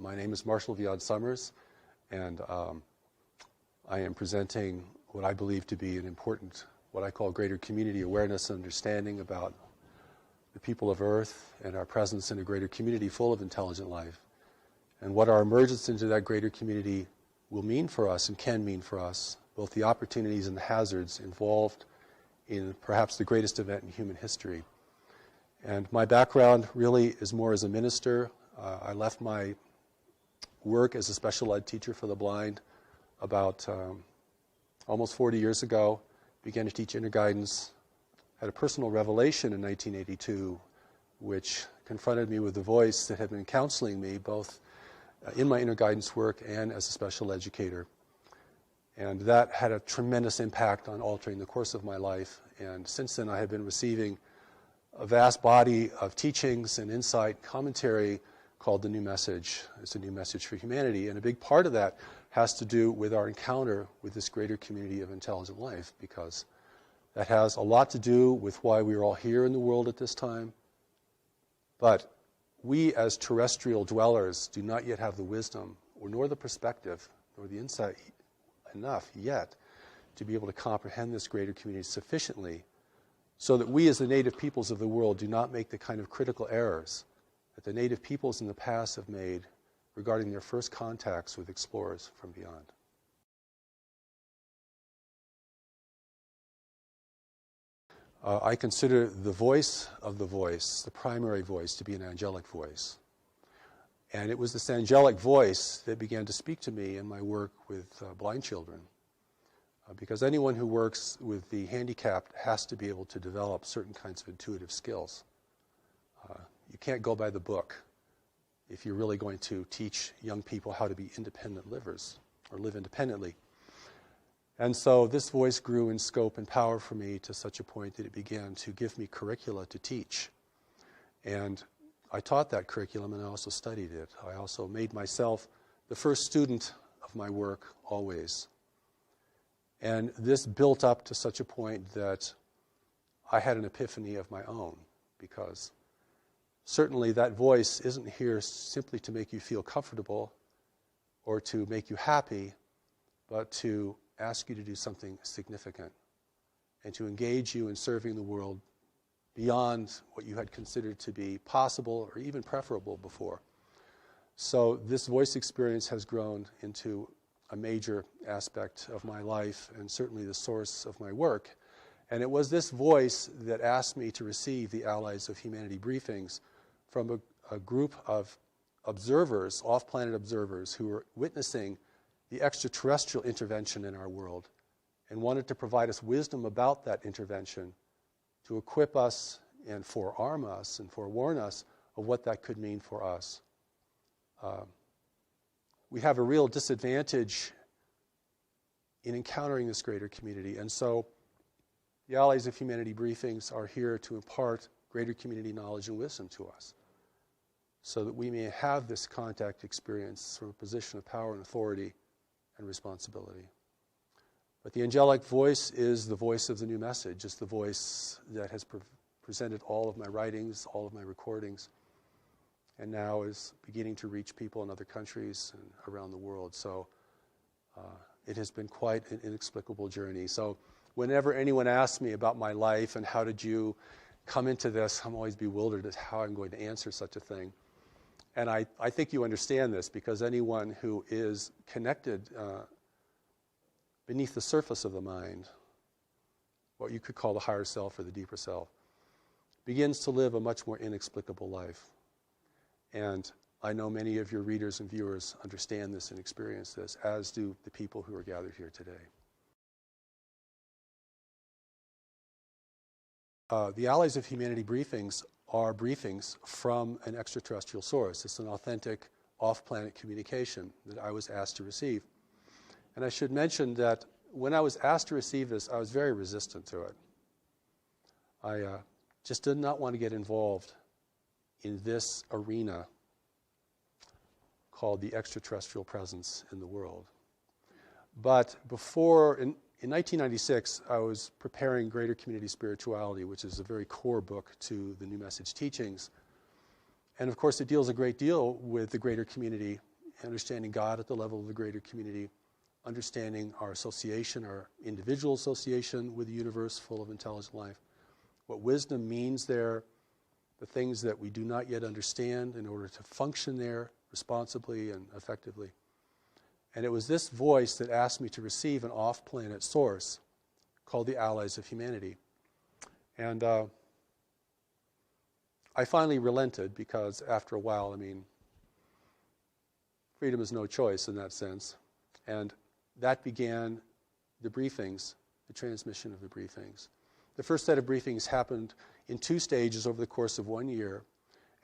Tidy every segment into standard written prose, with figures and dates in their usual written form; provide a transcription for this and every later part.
My name is Marshall.Summers, and I am presenting what I believe to be an important, what I call greater community awareness and understanding about the people of Earth and our presence in a greater community full of intelligent life, and what our emergence into that greater community will mean for us and can mean for us, both the opportunities and the hazards involved in perhaps the greatest event in human history. And my background really is more as a minister. I left my work as a special ed teacher for the blind about almost 40 years ago, began to teach interguidance, had a personal revelation in 1982, which confronted me with the voice that had been counseling me both in my interguidance work and as a special educator. And that had a tremendous impact on altering the course of my life. And since then, I have been receiving a vast body of teachings and insight, commentary called The New Message. It's a new message for humanity. And a big part of that has to do with our encounter with this greater community of intelligent life, because that has a lot to do with why we are all here in the world at this time. But we as terrestrial dwellers do not yet have the wisdom, or nor the perspective, nor the insight enough yet to be able to comprehend this greater community sufficiently so that we as the native peoples of the world do not make the kind of critical errors that the native peoples in the past have made regarding their first contacts with explorers from beyond. I consider the voice of the voice, the primary voice, to be an angelic voice. And it was this angelic voice that began to speak to me in my work with blind children. Because anyone who works with the handicapped has to be able to develop certain kinds of intuitive skills. You can't go by the book if you're really going to teach young people how to be independent livers or live independently. And so this voice grew in scope and power for me to such a point that it began to give me curricula to teach. And I taught that curriculum, and I also studied it. I also made myself the first student of my work always. And this built up to such a point that I had an epiphany of my own, because certainly that voice isn't here simply to make you feel comfortable or to make you happy, but to ask you to do something significant and to engage you in serving the world beyond what you had considered to be possible or even preferable before. So this voice experience has grown into a major aspect of my life and certainly the source of my work. And it was this voice that asked me to receive the Allies of Humanity briefings from a group of observers, off-planet observers, who were witnessing the extraterrestrial intervention in our world and wanted to provide us wisdom about that intervention to equip us and forearm us and forewarn us of what that could mean for us. We have a real disadvantage in encountering this greater community, and so the Allies of Humanity briefings are here to impart greater community knowledge and wisdom to us so that we may have this contact experience from a position of power and authority and responsibility. But the angelic voice is the voice of the new message. It's the voice that has presented all of my writings, all of my recordings, and now is beginning to reach people in other countries and around the world. So it has been quite an inexplicable journey. So whenever anyone asks me about my life and how did you come into this, I'm always bewildered as how I'm going to answer such a thing. And I think you understand this, because anyone who is connected beneath the surface of the mind, what you could call the higher self or the deeper self, begins to live a much more inexplicable life. And I know many of your readers and viewers understand this and experience this, as do the people who are gathered here today. The Allies of Humanity briefings are briefings from an extraterrestrial source. It's an authentic off-planet communication that I was asked to receive. And I should mention that when I was asked to receive this, I was very resistant to it. I just did not want to get involved in this arena called the extraterrestrial presence in the world. But before, in 1996, I was preparing Greater Community Spirituality, which is a very core book to the New Message teachings. And of course, it deals a great deal with the greater community understanding God at the level of the greater community, understanding our association, our individual association with the universe full of intelligent life, what wisdom means there, the things that we do not yet understand in order to function there responsibly and effectively. And it was this voice that asked me to receive an off-planet source called the Allies of Humanity. And I finally relented because after a while, freedom is no choice in that sense. And that began the briefings, the transmission of the briefings. The first set of briefings happened in 2 stages over the course of 1 year,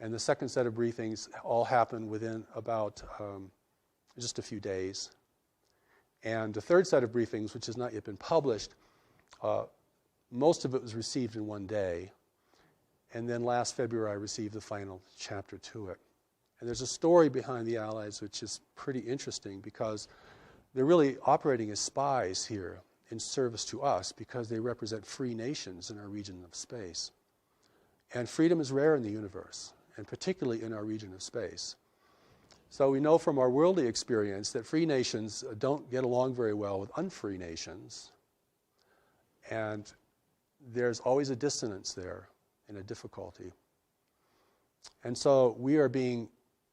and the second set of briefings all happened within about just a few days. And the third set of briefings, which has not yet been published, most of it was received in 1 day. And then last February, I received the final chapter to it. And there's a story behind the Allies which is pretty interesting because they're really operating as spies here in service to us because they represent free nations in our region of space. And freedom is rare in the universe, and particularly in our region of space. So we know from our worldly experience that free nations don't get along very well with unfree nations. And there's always a dissonance there and a difficulty. And so the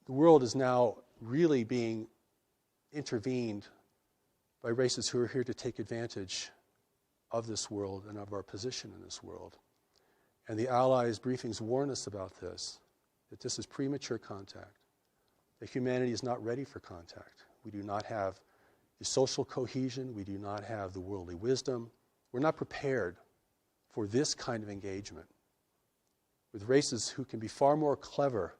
world is now really being intervened by races who are here to take advantage of this world and of our position in this world. And the Allies' briefings warn us about this, that this is premature contact, that humanity is not ready for contact. We do not have the social cohesion. We do not have the worldly wisdom. We're not prepared for this kind of engagement with races who can be far more clever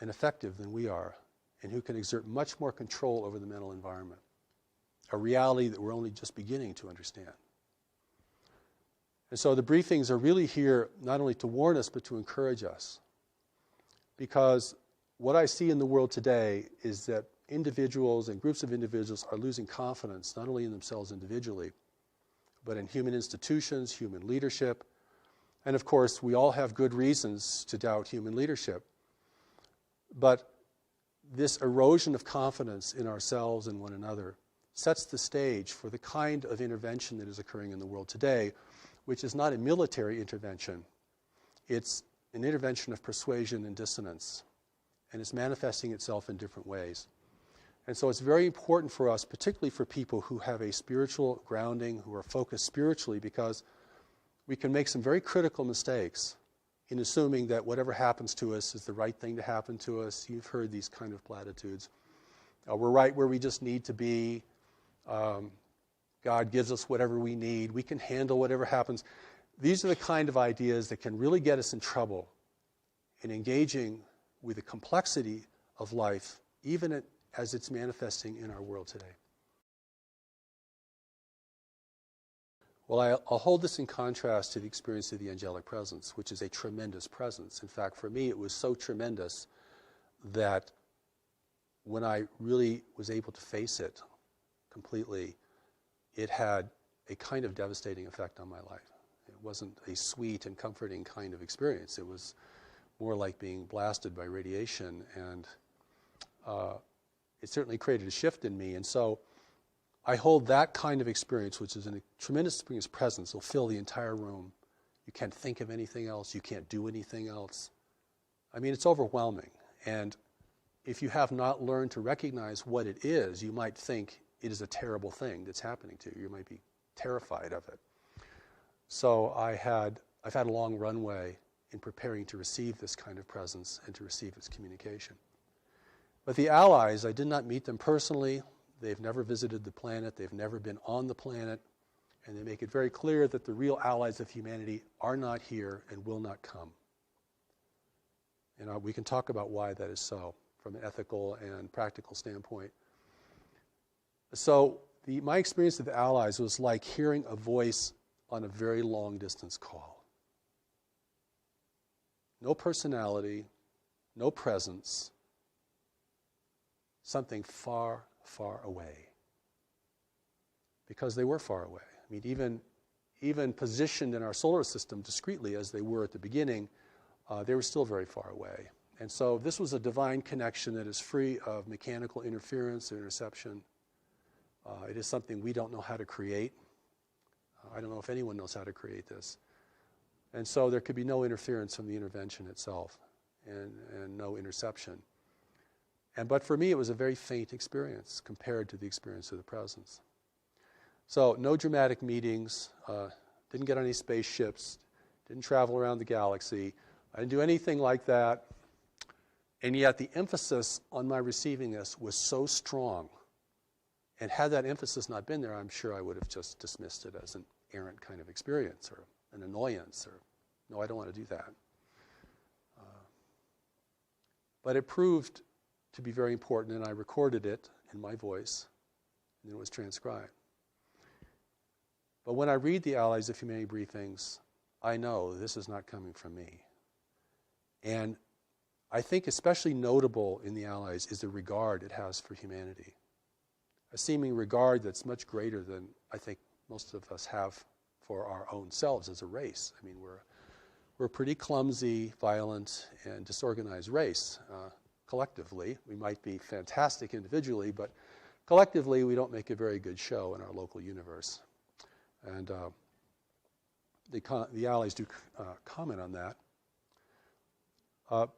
and effective than we are, and who can exert much more control over the mental environment, a reality that we're only just beginning to understand. And so the briefings are really here not only to warn us, but to encourage us. Because what I see in the world today is that individuals and groups of individuals are losing confidence, not only in themselves individually, but in human institutions, human leadership. And of course, we all have good reasons to doubt human leadership. But this erosion of confidence in ourselves and one another sets the stage for the kind of intervention that is occurring in the world today, which is not a military intervention. It's an intervention of persuasion and dissonance, and it's manifesting itself in different ways. And so it's very important for us, particularly for people who have a spiritual grounding, who are focused spiritually, because we can make some very critical mistakes in assuming that whatever happens to us is the right thing to happen to us. You've heard these kind of platitudes. We're right where we just need to be. God gives us whatever we need. We can handle whatever happens. These are the kind of ideas that can really get us in trouble in engaging with the complexity of life, even as it's manifesting in our world today. Well, I'll hold this in contrast to the experience of the angelic presence, which is a tremendous presence. In fact, for me, it was so tremendous that when I really was able to face it completely, it had a kind of devastating effect on my life. It wasn't a sweet and comforting kind of experience. It was more like being blasted by radiation, and it certainly created a shift in me. And so I hold that kind of experience, which is a tremendous experience presence. It'll fill the entire room. You can't think of anything else. You can't do anything else. It's overwhelming. And if you have not learned to recognize what it is, you might think it is a terrible thing that's happening to you. You might be terrified of it. So I've had a long runway in preparing to receive this kind of presence and to receive its communication. But the Allies, I did not meet them personally. They've never visited the planet. They've never been on the planet. And they make it very clear that the real allies of humanity are not here and will not come. And we can talk about why that is so from an ethical and practical standpoint. So my experience of the Allies was like hearing a voice on a very long distance call. No personality, no presence, something far, far away. Because they were far away. Even positioned in our solar system discreetly as they were at the beginning, they were still very far away. And so this was a divine connection that is free of mechanical interference or interception. It is something we don't know how to create. I don't know if anyone knows how to create this. And so there could be no interference from the intervention itself and no interception. But for me, it was a very faint experience compared to the experience of the presence. So no dramatic meetings, didn't get on any spaceships, didn't travel around the galaxy. I didn't do anything like that. And yet the emphasis on my receiving this was so strong. And had that emphasis not been there, I'm sure I would have just dismissed it as an errant kind of experience or an annoyance or, no, I don't want to do that. But it proved to be very important, and I recorded it in my voice, and it was transcribed. But when I read the Allies of Humanity briefings, I know this is not coming from me. And I think especially notable in the Allies is the regard it has for humanity. A seeming regard that's much greater than I think most of us have for our own selves as a race. I mean, we're a pretty clumsy, violent, and disorganized race. Collectively, we might be fantastic individually, but collectively we don't make a very good show in our local universe. And the Allies do comment on that.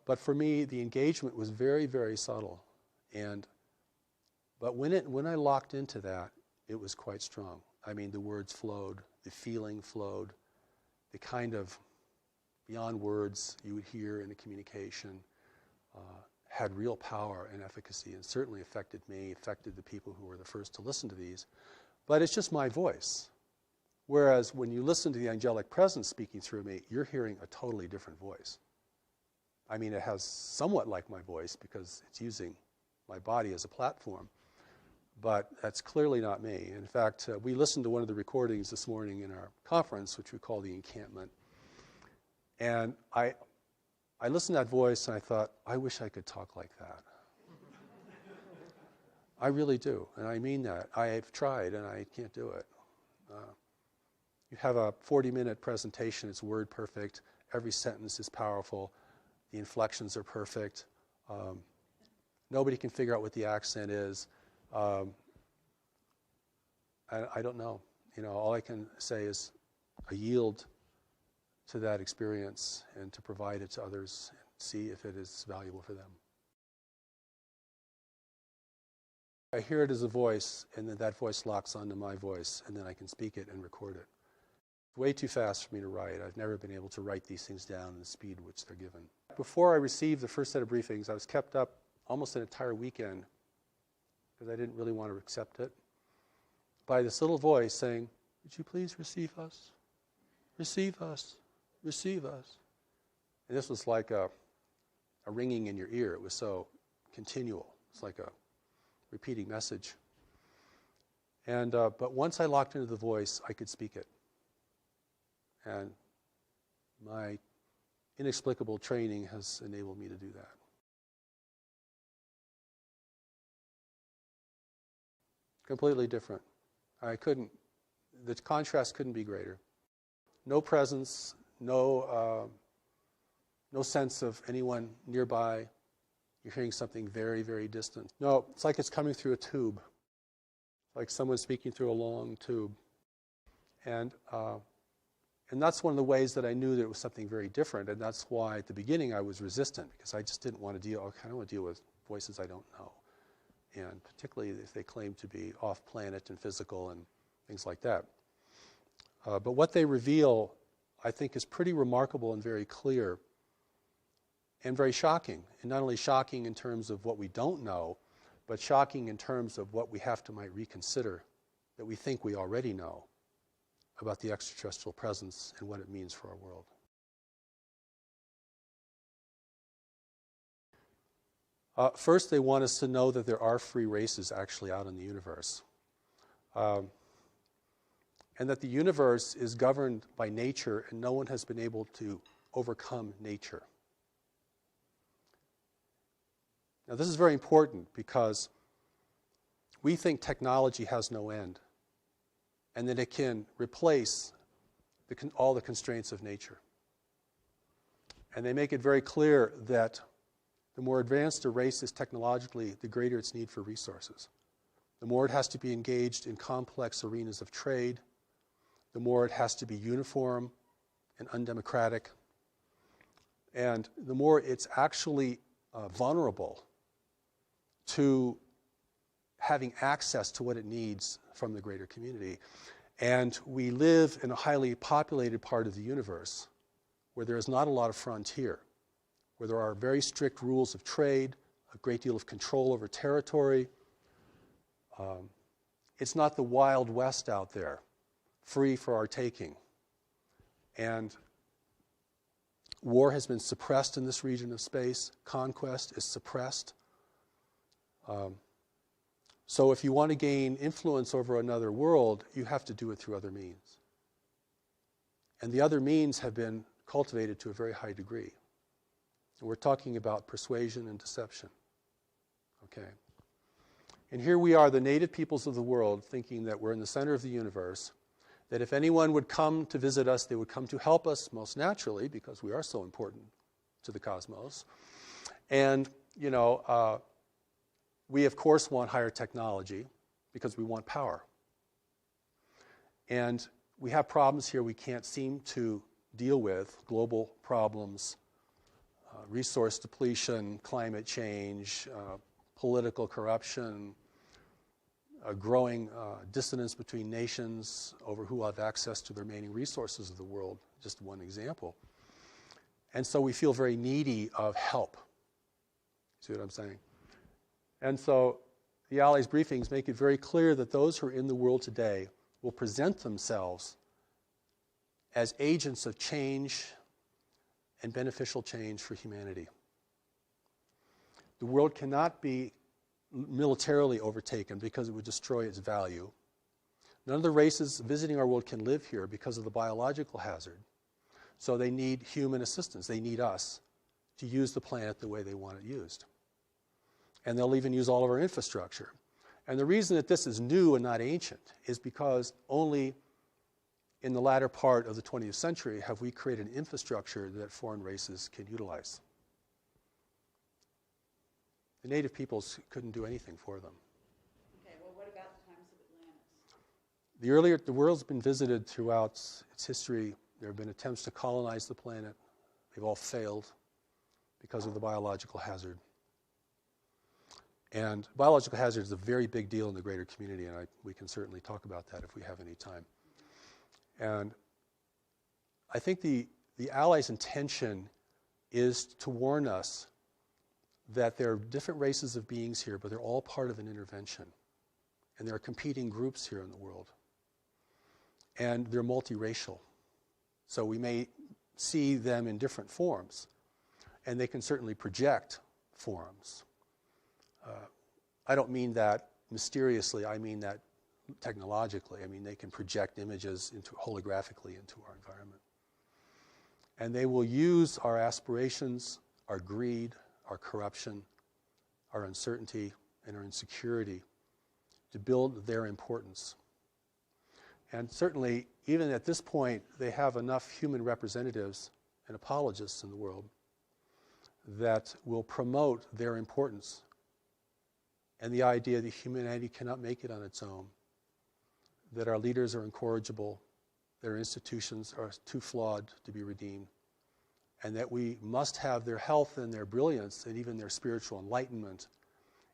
But for me, the engagement was very, very subtle. But when I locked into that, it was quite strong. I mean, the words flowed, the feeling flowed, the kind of beyond words you would hear in a communication had real power and efficacy, and certainly affected me, affected the people who were the first to listen to these. But it's just my voice. Whereas when you listen to the angelic presence speaking through me, you're hearing a totally different voice. I mean, it has somewhat like my voice because it's using my body as a platform. But that's clearly not me. In fact, we listened to one of the recordings this morning in our conference, which we call the encampment. And I listened to that voice and I thought, I wish I could talk like that. I really do, and I mean that. I've tried and I can't do it. You have a 40-minute presentation, it's word perfect, every sentence is powerful, the inflections are perfect, nobody can figure out what the accent is. I don't know. All I can say is I yield to that experience and to provide it to others and see if it is valuable for them. I hear it as a voice, and then that voice locks onto my voice, and then I can speak it and record it. It's way too fast for me to write. I've never been able to write these things down in the speed which they're given. Before I received the first set of briefings, I was kept up almost an entire weekend because I didn't really want to accept it, by this little voice saying, would you please receive us? Receive us. Receive us. And this was like a ringing in your ear. It was so continual. It's like a repeating message. But once I locked into the voice, I could speak it. And my inexplicable training has enabled me to do that. Completely different. The contrast couldn't be greater. No presence, no sense of anyone nearby. You're hearing something very, very distant. No, it's like it's coming through a tube, like someone speaking through a long tube. And that's one of the ways that I knew that it was something very different, and that's why at the beginning I was resistant, because I just didn't want to deal with voices I don't know, and particularly if they claim to be off-planet and physical and things like that. But what they reveal, I think, is pretty remarkable and very clear and very shocking. And not only shocking in terms of what we don't know, but shocking in terms of what we might reconsider that we think we already know about the extraterrestrial presence and what it means for our world. First, they want us to know that there are free races actually out in the universe. And that the universe is governed by nature and no one has been able to overcome nature. Now, this is very important because we think technology has no end and that it can replace all the constraints of nature. And they make it very clear that the more advanced a race is technologically, the greater its need for resources. The more it has to be engaged in complex arenas of trade, the more it has to be uniform and undemocratic, and the more it's actually vulnerable to having access to what it needs from the greater community. And we live in a highly populated part of the universe where there is not a lot of frontier, where there are very strict rules of trade, a great deal of control over territory. It's not the Wild West out there, free for our taking. And war has been suppressed in this region of space. Conquest is suppressed. So if you want to gain influence over another world, you have to do it through other means. And the other means have been cultivated to a very high degree. And we're talking about persuasion and deception. Okay. And here we are, the native peoples of the world, thinking that we're in the center of the universe, that if anyone would come to visit us, they would come to help us most naturally, because we are so important to the cosmos. And, we, of course, want higher technology because we want power. And we have problems here we can't seem to deal with, global problems, resource depletion, climate change, political corruption, a growing dissonance between nations over who have access to the remaining resources of the world, just one example. And so we feel very needy of help. See what I'm saying? And so the Allies briefings make it very clear that those who are in the world today will present themselves as agents of change and beneficial change for humanity. The world cannot be militarily overtaken because it would destroy its value. None of the races visiting our world can live here because of the biological hazard. So they need human assistance. They need us to use the planet the way they want it used. And they'll even use all of our infrastructure. And the reason that this is new and not ancient is because only in the latter part of the 20th century have we created an infrastructure that foreign races can utilize. The native peoples couldn't do anything for them. Okay, well, what about the times of Atlantis? The world's been visited throughout its history. There have been attempts to colonize the planet. They've all failed because of the biological hazard. And biological hazard is a very big deal in the greater community, and we can certainly talk about that if we have any time. And I think the Allies' intention is to warn us that there are different races of beings here, but they're all part of an intervention. And there are competing groups here in the world. And they're multiracial. So we may see them in different forms. And they can certainly project forms. I don't mean that mysteriously, I mean that technologically. I mean, they can project images holographically into our environment. And they will use our aspirations, our greed, our corruption, our uncertainty, and our insecurity to build their importance. And certainly, even at this point, they have enough human representatives and apologists in the world that will promote their importance and the idea that humanity cannot make it on its own, that our leaders are incorrigible, their institutions are too flawed to be redeemed, and that we must have their health and their brilliance and even their spiritual enlightenment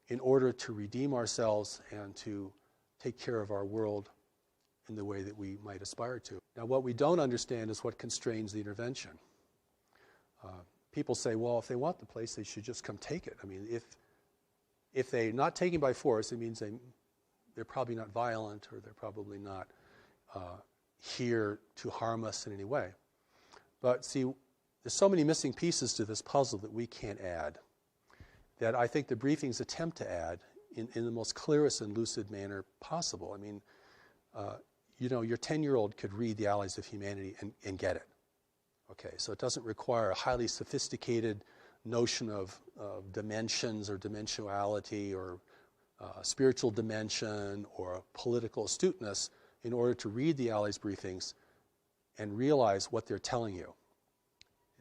in order to redeem ourselves and to take care of our world in the way that we might aspire to. Now, what we don't understand is what constrains the intervention. People say, well, if they want the place, they should just come take it. I mean, if they're not taken by force, it means they're probably not violent, or they're probably not here to harm us in any way. But see, there's so many missing pieces to this puzzle that we can't add, that I think the briefings attempt to add in the most clearest and lucid manner possible. I mean, your 10-year-old could read The Allies of Humanity and get it. Okay, so it doesn't require a highly sophisticated notion of dimensions or dimensionality or spiritual dimension or political astuteness in order to read the Allies briefings and realize what they're telling you.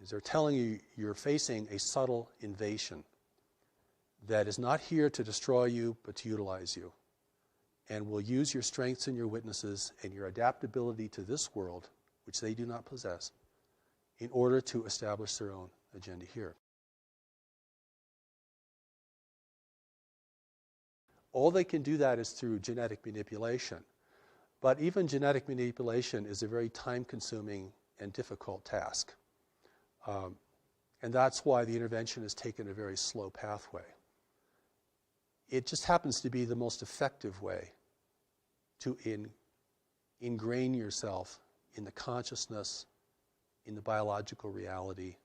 Is they're telling you you're facing a subtle invasion that is not here to destroy you, but to utilize you, and will use your strengths and your witnesses and your adaptability to this world, which they do not possess, in order to establish their own agenda here. All they can do that is through genetic manipulation. But even genetic manipulation is a very time-consuming and difficult task. And that's why the intervention has taken a very slow pathway. It just happens to be the most effective way to ingrain yourself in the consciousness, in the biological reality.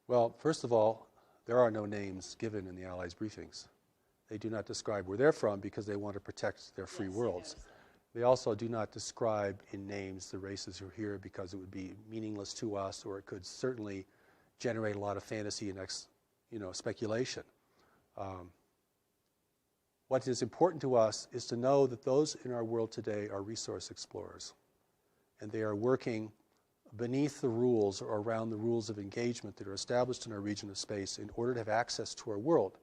Well, first of all, there are no names given in the Allies' briefings. They do not describe where they're from because they want to protect their free worlds. They also do not describe in names the races who are here because it would be meaningless to us, or it could certainly generate a lot of fantasy and speculation. What is important to us is to know that those in our world today are resource explorers, and they are working beneath the rules or around the rules of engagement that are established in our region of space in order to have access to our world.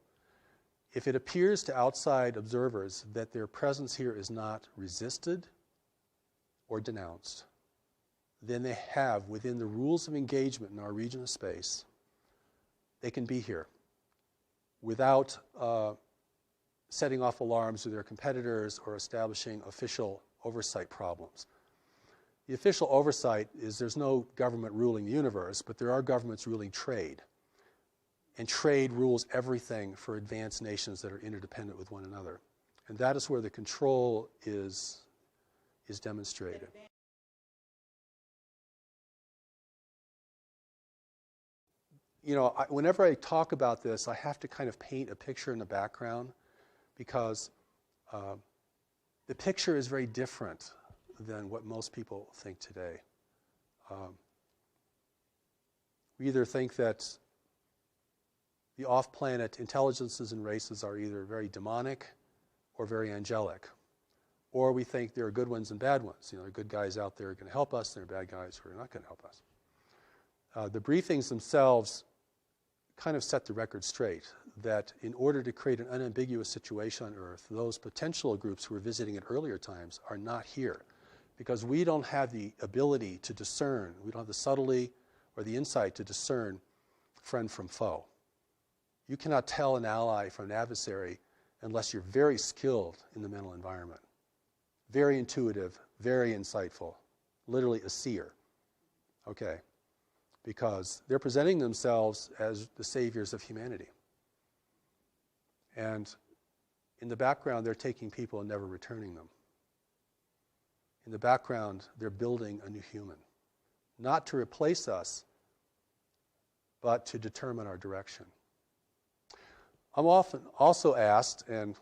If it appears to outside observers that their presence here is not resisted or denounced, then they have, within the rules of engagement in our region of space, they can be here without setting off alarms with their competitors or establishing official oversight problems. The official oversight is there's no government ruling the universe, but there are governments ruling trade. And trade rules everything for advanced nations that are interdependent with one another. And that is where the control is demonstrated. Whenever I talk about this, I have to kind of paint a picture in the background because the picture is very different than what most people think today. We either think that the off-planet intelligences and races are either very demonic or very angelic. Or we think there are good ones and bad ones. There are good guys out there who are going to help us, and there are bad guys who are not going to help us. The briefings themselves kind of set the record straight that in order to create an unambiguous situation on Earth, those potential groups who were visiting at earlier times are not here because we don't have the ability to discern, we don't have the subtlety or the insight to discern friend from foe. You cannot tell an ally from an adversary unless you're very skilled in the mental environment. Very intuitive, very insightful, literally a seer. Okay? Because they're presenting themselves as the saviors of humanity. And in the background, they're taking people and never returning them. In the background, they're building a new human. Not to replace us, but to determine our direction. I'm often also asked, and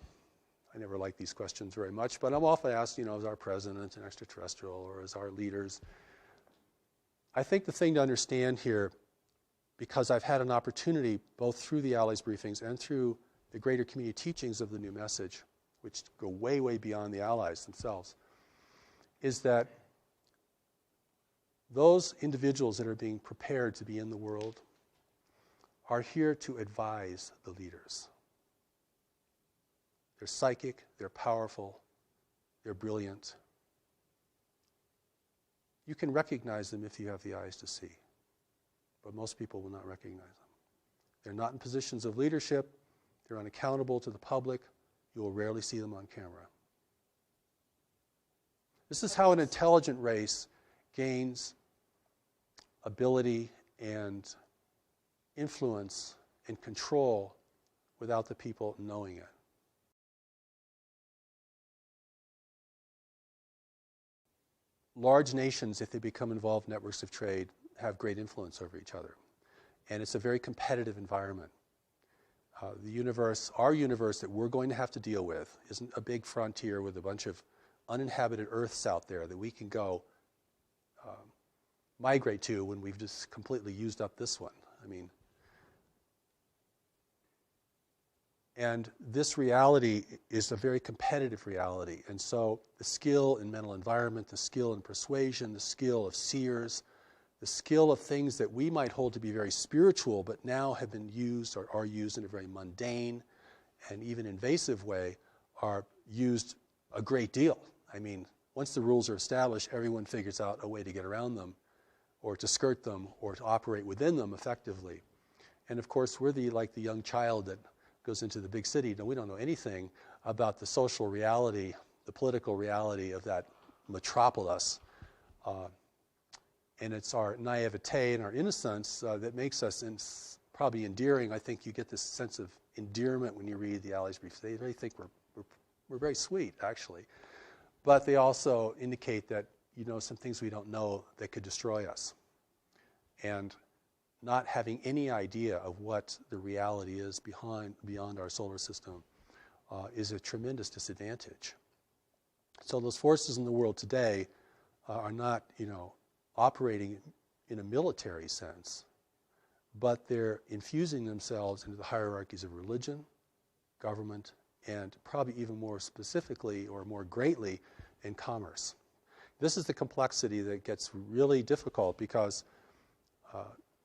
I never like these questions very much, but I'm often asked, is our president an extraterrestrial or is our leaders? I think the thing to understand here, because I've had an opportunity both through the Allies briefings and through the greater community teachings of the new message, which go way, way beyond the Allies themselves, is that those individuals that are being prepared to be in the world are here to advise the leaders. They're psychic, they're powerful, they're brilliant. You can recognize them if you have the eyes to see, but most people will not recognize them. They're not in positions of leadership, they're unaccountable to the public, you will rarely see them on camera. This is how an intelligent race gains ability and influence and control without the people knowing it. Large nations, if they become involved in networks of trade, have great influence over each other. And it's a very competitive environment. The universe, our universe that we're going to have to deal with, isn't a big frontier with a bunch of uninhabited Earths out there that we can go migrate to when we've just completely used up this one. And this reality is a very competitive reality. And so the skill in mental environment, the skill in persuasion, the skill of seers, the skill of things that we might hold to be very spiritual, but now have been used or are used in a very mundane and even invasive way, are used a great deal. I mean, once the rules are established, everyone figures out a way to get around them, or to skirt them, or to operate within them effectively. And of course, we're like the young child that goes into the big city. No, we don't know anything about the social reality, the political reality of that metropolis. And it's our naivete and our innocence that makes us probably endearing. I think you get this sense of endearment when you read the Alley's briefs. They really think we're very sweet, actually. But they also indicate that some things we don't know that could destroy us. And not having any idea of what the reality is beyond our solar system is a tremendous disadvantage. So those forces in the world today are not, operating in a military sense, but they're infusing themselves into the hierarchies of religion, government, and probably even more specifically or more greatly in commerce. This is the complexity that gets really difficult because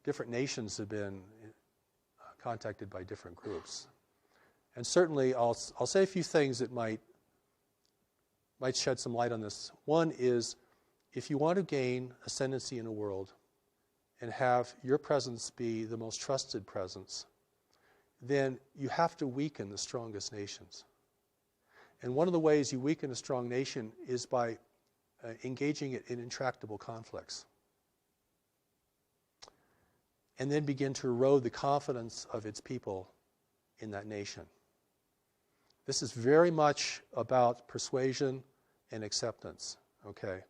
different nations have been contacted by different groups. And certainly I'll say a few things that might shed some light on this. One is, if you want to gain ascendancy in a world and have your presence be the most trusted presence, then you have to weaken the strongest nations. And one of the ways you weaken a strong nation is by engaging it in intractable conflicts. And then begin to erode the confidence of its people in that nation. This is very much about persuasion and acceptance, okay?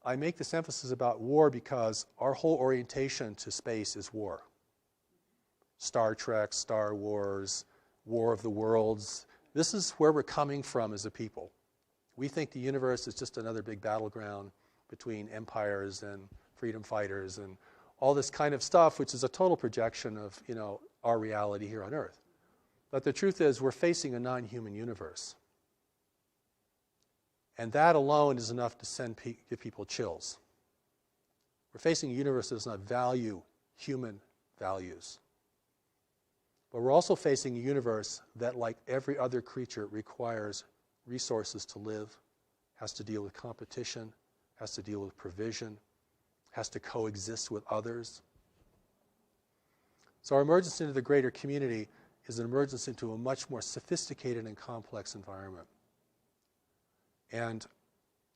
I make this emphasis about war because our whole orientation to space is war. Star Trek, Star Wars, War of the Worlds. This is where we're coming from as a people. We think the universe is just another big battleground between empires and freedom fighters and all this kind of stuff, which is a total projection of, our reality here on Earth. But the truth is, we're facing a non-human universe. And that alone is enough to give people chills. We're facing a universe that does not value human values. But we're also facing a universe that, like every other creature, requires resources to live, has to deal with competition, has to deal with provision, has to coexist with others. So our emergence into the greater community is an emergence into a much more sophisticated and complex environment. And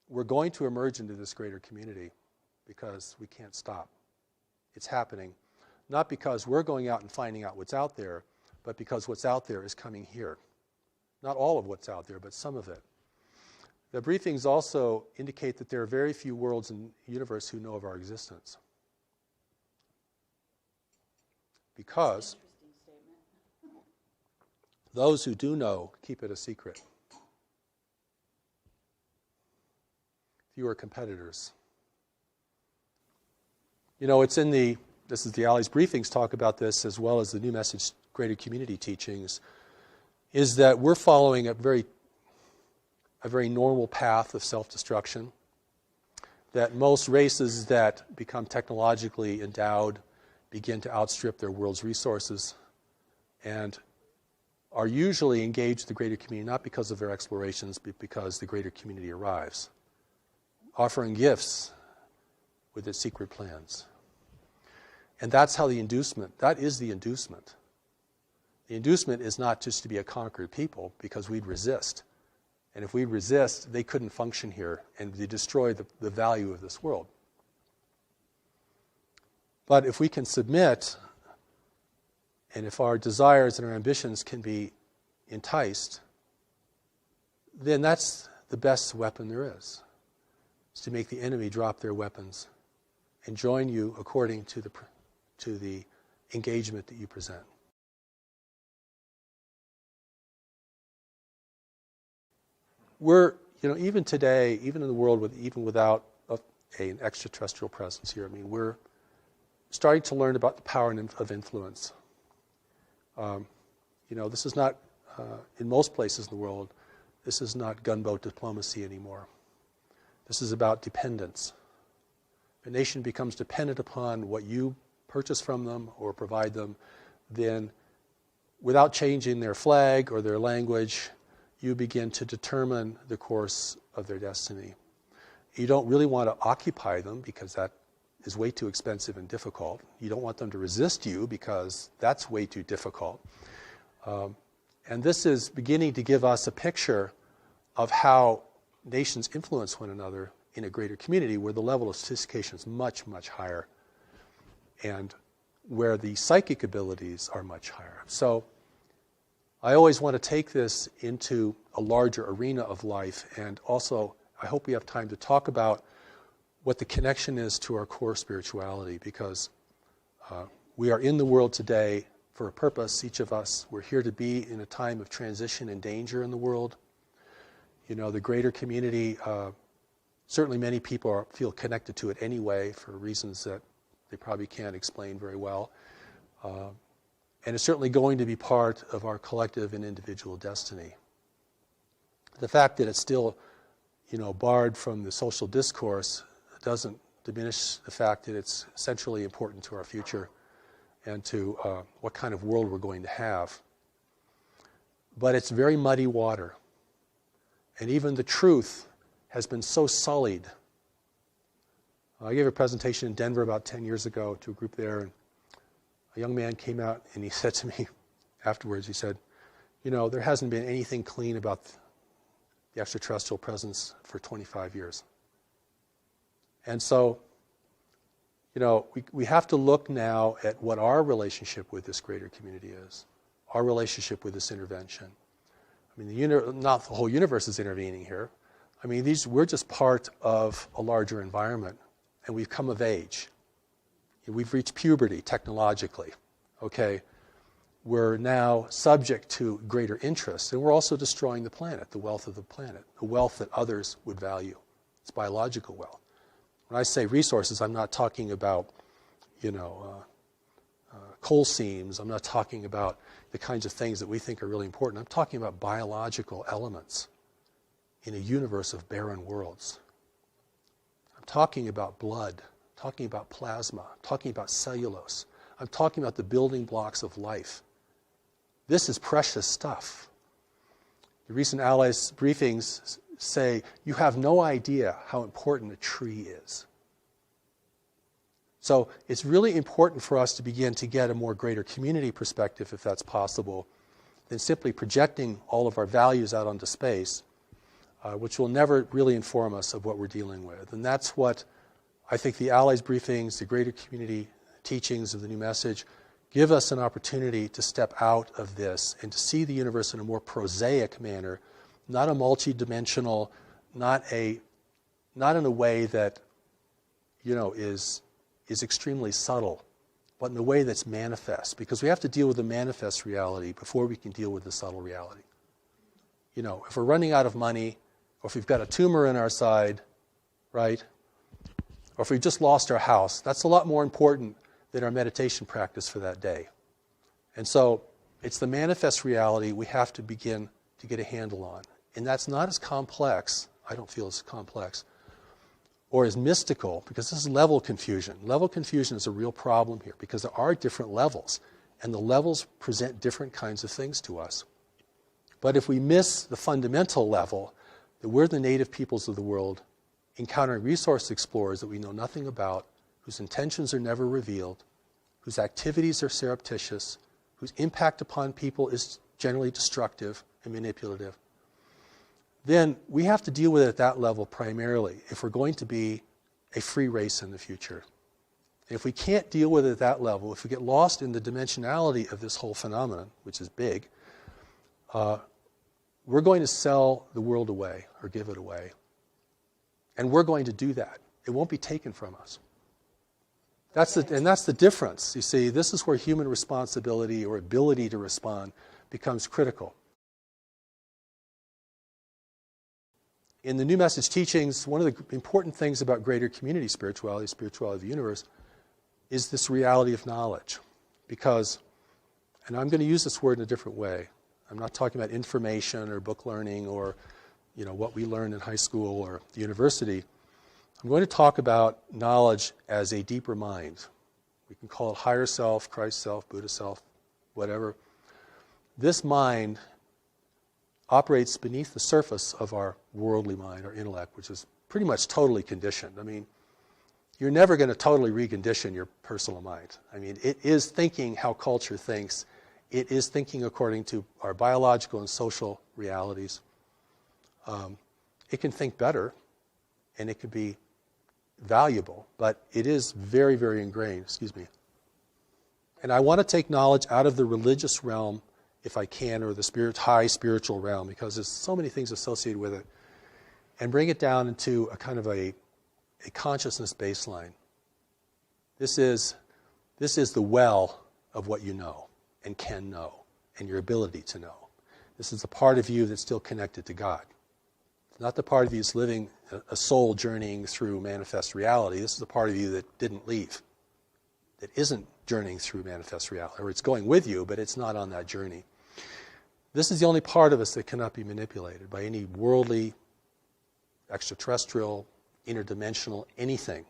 we're going to emerge into this greater community because we can't stop. It's happening, not because we're going out and finding out what's out there, but because what's out there is coming here. Not all of what's out there, but some of it. The briefings also indicate that there are very few worlds in the universe who know of our existence. Because those who do know keep it a secret. Fewer competitors. It's in this is the Alley's briefings talk about this, as well as the New Message Greater Community teachings, is that we're following a very normal path of self-destruction, that most races that become technologically endowed begin to outstrip their world's resources and are usually engaged in the greater community not because of their explorations, but because the greater community arrives, offering gifts with its secret plans. And that's how that is the inducement. The inducement is not just to be a conquered people, because we'd resist. And if we resist, they couldn't function here, and they destroy the value of this world. But if we can submit, and if our desires and our ambitions can be enticed, then that's the best weapon there is to make the enemy drop their weapons and join you according to the engagement that you present. We're, even today, even in the world even without an extraterrestrial presence here, we're starting to learn about the power of influence. This is not, in most places in the world, this is not gunboat diplomacy anymore. This is about dependence. a nation becomes dependent upon what you purchase from them or provide them, then without changing their flag or their language, you begin to determine the course of their destiny. You don't really want to occupy them because that is way too expensive and difficult. You don't want them to resist you because that's way too difficult. And this is beginning to give us a picture of how nations influence one another in a greater community where the level of sophistication is much, much higher and where the psychic abilities are much higher. So I always want to take this into a larger arena of life, and also I hope we have time to talk about what the connection is to our core spirituality, because we are in the world today for a purpose, each of us. We're here to be in a time of transition and danger in the world. You know, the greater community, certainly many people feel connected to it anyway for reasons that they probably can't explain very well. And it's certainly going to be part of our collective and individual destiny. The fact that it's still, barred from the social discourse doesn't diminish the fact that it's essentially important to our future and to what kind of world we're going to have. But it's very muddy water. And even the truth has been so sullied. I gave a presentation in Denver about 10 years ago to a group there, and a young man came out and he said to me afterwards, he said, there hasn't been anything clean about the extraterrestrial presence for 25 years. And so, we have to look now at what our relationship with this greater community is, our relationship with this intervention. I mean, not the whole universe is intervening here. I mean, we're just part of a larger environment, and we've come of age. We've reached puberty technologically, okay? We're now subject to greater interests, and we're also destroying the planet, the wealth of the planet, the wealth that others would value. It's biological wealth. When I say resources, I'm not talking about, coal seams. I'm not talking about the kinds of things that we think are really important. I'm talking about biological elements in a universe of barren worlds. I'm talking about blood, talking about plasma, talking about cellulose. I'm talking about the building blocks of life. This is precious stuff. The recent Allies briefings say, you have no idea how important a tree is. So it's really important for us to begin to get a more greater community perspective, if that's possible, than simply projecting all of our values out onto space, which will never really inform us of what we're dealing with. And that's what I think the Allies briefings, the greater community teachings of the new message, give us an opportunity to step out of this and to see the universe in a more prosaic manner, not a multi-dimensional, not in a way that, is extremely subtle, but in a way that's manifest. Because we have to deal with the manifest reality before we can deal with the subtle reality. If we're running out of money, or if we've got a tumor in our side, right? Or if we've just lost our house, that's a lot more important than our meditation practice for that day. And so it's the manifest reality we have to begin to get a handle on. And that's not as complex, I don't feel as complex, or as mystical, because this is level confusion. Level confusion is a real problem here, because there are different levels, and the levels present different kinds of things to us. But if we miss the fundamental level, that we're the native peoples of the world, encountering resource explorers that we know nothing about, whose intentions are never revealed, whose activities are surreptitious, whose impact upon people is generally destructive and manipulative, then we have to deal with it at that level primarily if we're going to be a free race in the future. And if we can't deal with it at that level, if we get lost in the dimensionality of this whole phenomenon, which is big, we're going to sell the world away or give it away. And we're going to do that. It won't be taken from us. That's the difference. You see, this is where human responsibility or ability to respond becomes critical. In the New Message teachings, one of the important things about greater community spirituality of the universe, is this reality of knowledge. Because, and I'm going to use this word in a different way. I'm not talking about information or book learning or what we learned in high school or the university. I'm going to talk about knowledge as a deeper mind. We can call it higher self, Christ self, Buddha self, whatever. This mind operates beneath the surface of our worldly mind, our intellect, which is pretty much totally conditioned. I mean, you're never going to totally recondition your personal mind. I mean, it is thinking how culture thinks. It is thinking according to our biological and social realities. It can think better, and it can be valuable, but it is very, very ingrained. And I want to take knowledge out of the religious realm, if I can, or the high spiritual realm, because there's so many things associated with it, and bring it down into a kind of a consciousness baseline. This is the well of what you know and can know, and your ability to know. This is the part of you that's still connected to God. It's not the part of you that's living a soul journeying through manifest reality. This is the part of you that didn't leave, that isn't journeying through manifest reality, or it's going with you, but it's not on that journey. This is the only part of us that cannot be manipulated by any worldly, extraterrestrial, interdimensional, anything.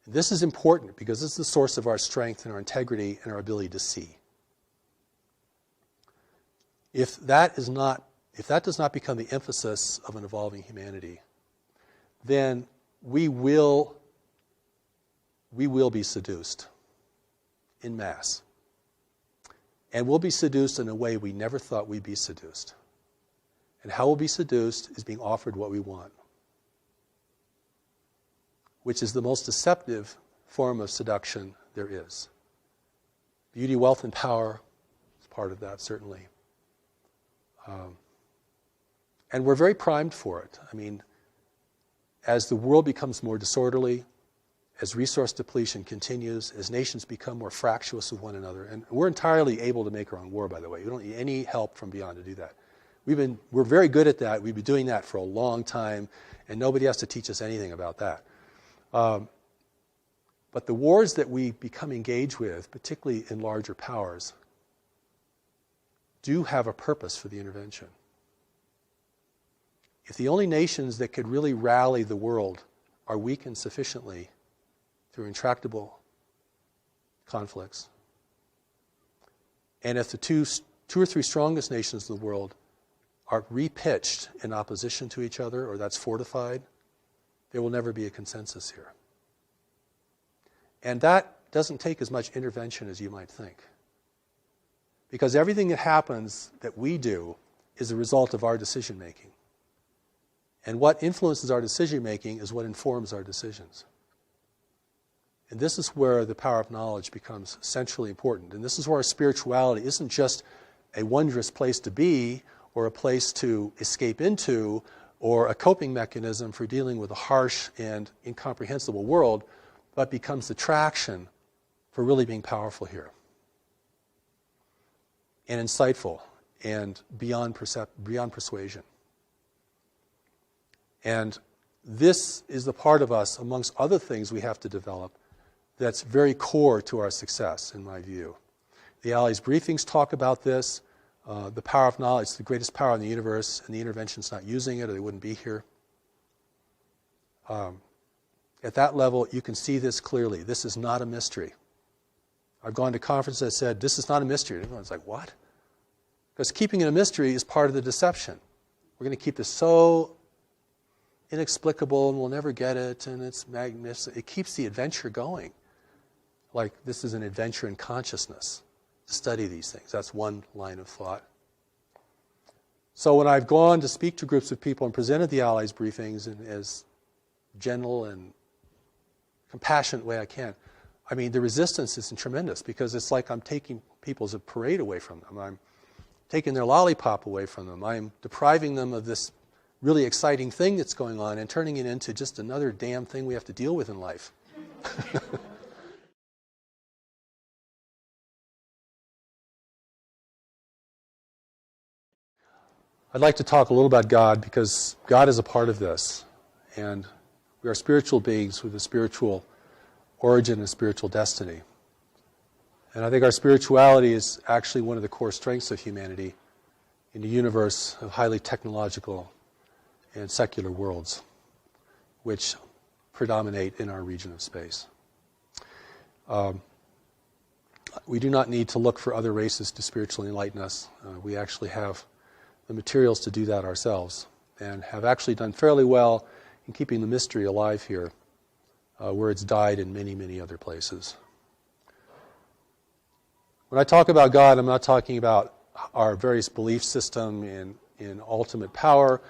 And this is important because this is the source of our strength and our integrity and our ability to see. If that does not become the emphasis of an evolving humanity, then we will be seduced en masse. And we'll be seduced in a way we never thought we'd be seduced. And how we'll be seduced is being offered what we want, which is the most deceptive form of seduction there is. Beauty, wealth, and power is part of that, certainly. And we're very primed for it. I mean, as the world becomes more disorderly, as resource depletion continues, as nations become more fractious with one another, and we're entirely able to make our own war, by the way. We don't need any help from beyond to do that. We're very good at that. We've been doing that for a long time, and nobody has to teach us anything about that. But the wars that we become engaged with, particularly in larger powers, do have a purpose for the intervention. If the only nations that could really rally the world are weakened sufficiently through intractable conflicts, and if the two or three strongest nations of the world are repitched in opposition to each other, or that's fortified, there will never be a consensus here. And that doesn't take as much intervention as you might think. Because everything that happens that we do is a result of our decision making. And what influences our decision making is what informs our decisions. And this is where the power of knowledge becomes centrally important. And this is where our spirituality isn't just a wondrous place to be, or a place to escape into, or a coping mechanism for dealing with a harsh and incomprehensible world, but becomes the traction for really being powerful here, and insightful, and beyond persuasion. And this is the part of us, amongst other things we have to develop, that's very core to our success, in my view. The Allies briefings talk about this. The power of knowledge is the greatest power in the universe, and the intervention's not using it, or they wouldn't be here. At that level, you can see this clearly. This is not a mystery. I've gone to conferences that said, this is not a mystery. Everyone's like, what? Because keeping it a mystery is part of the deception. We're going to keep this so inexplicable, and we'll never get it, and it's magnificent. It keeps the adventure going. Like, this is an adventure in consciousness, to study these things. That's one line of thought. So when I've gone to speak to groups of people and presented the Allies briefings in as gentle and compassionate way I can, I mean, the resistance is tremendous, because it's like I'm taking people's parade away from them. I'm taking their lollipop away from them. I'm depriving them of this really exciting thing that's going on and turning it into just another damn thing we have to deal with in life. I'd like to talk a little about God, because God is a part of this. And we are spiritual beings with a spiritual origin and spiritual destiny. And I think our spirituality is actually one of the core strengths of humanity in a universe of highly technological and secular worlds, which predominate in our region of space. We do not need to look for other races to spiritually enlighten us. We actually have the materials to do that ourselves, and have actually done fairly well in keeping the mystery alive here, where it's died in many, many other places. When I talk about God, I'm not talking about our various belief system in ultimate power.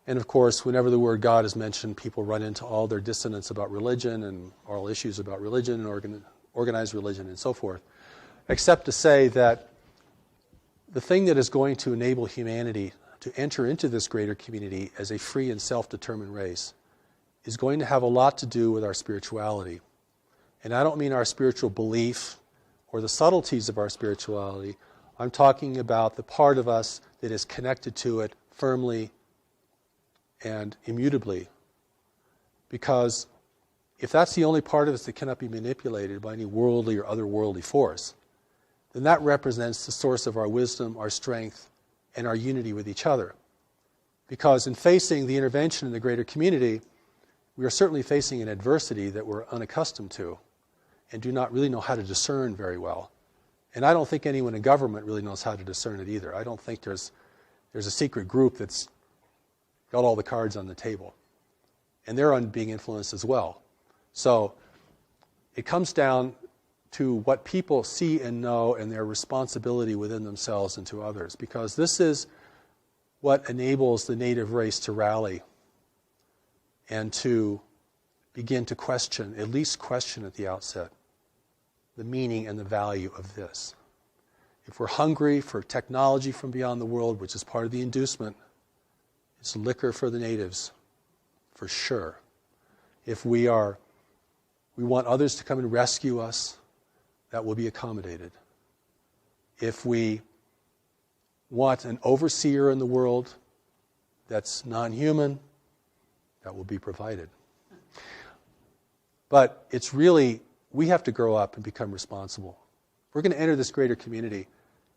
And of course, whenever the word God is mentioned, people run into all their dissonance about religion and all issues about religion and organized religion and so forth, except to say that the thing that is going to enable humanity to enter into this greater community as a free and self-determined race is going to have a lot to do with our spirituality. And I don't mean our spiritual belief or the subtleties of our spirituality. I'm talking about the part of us that is connected to it firmly and immutably. Because if that's the only part of us that cannot be manipulated by any worldly or otherworldly force, then that represents the source of our wisdom, our strength, and our unity with each other. Because in facing the intervention in the greater community, we are certainly facing an adversity that we're unaccustomed to and do not really know how to discern very well. And I don't think anyone in government really knows how to discern it either. I don't think there's a secret group that's got all the cards on the table. And they're being influenced as well. So it comes down to what people see and know and their responsibility within themselves and to others. Because this is what enables the native race to rally and to begin to question, at least question at the outset, the meaning and the value of this. If we're hungry for technology from beyond the world, which is part of the inducement, it's liquor for the natives, for sure. If we want others to come and rescue us, that will be accommodated. If we want an overseer in the world that's non-human, that will be provided. But it's really, we have to grow up and become responsible. We're going to enter this greater community.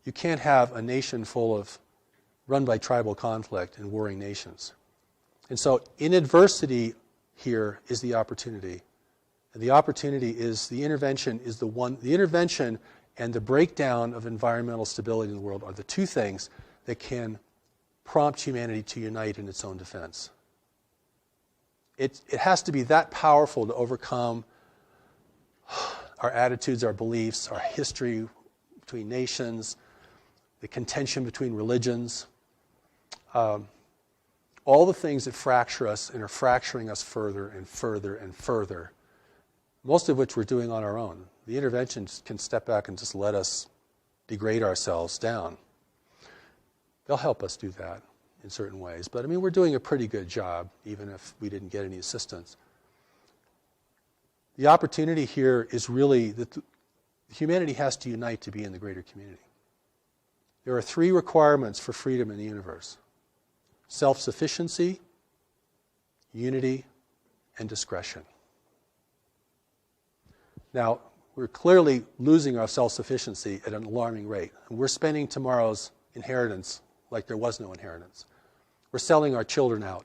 You can't have a nation run by tribal conflict and warring nations. And so in adversity here is the opportunity. And the opportunity is the intervention and the breakdown of environmental stability in the world are the two things that can prompt humanity to unite in its own defense. It has to be that powerful to overcome our attitudes, our beliefs, our history between nations, the contention between religions, all the things that fracture us and are fracturing us further and further and further, most of which we're doing on our own. The intervention can step back and just let us degrade ourselves down. They'll help us do that in certain ways. But, we're doing a pretty good job, even if we didn't get any assistance. The opportunity here is really that humanity has to unite to be in the greater community. There are three requirements for freedom in the universe: self-sufficiency, unity, and discretion. Now, we're clearly losing our self-sufficiency at an alarming rate. And we're spending tomorrow's inheritance like there was no inheritance. We're selling our children out,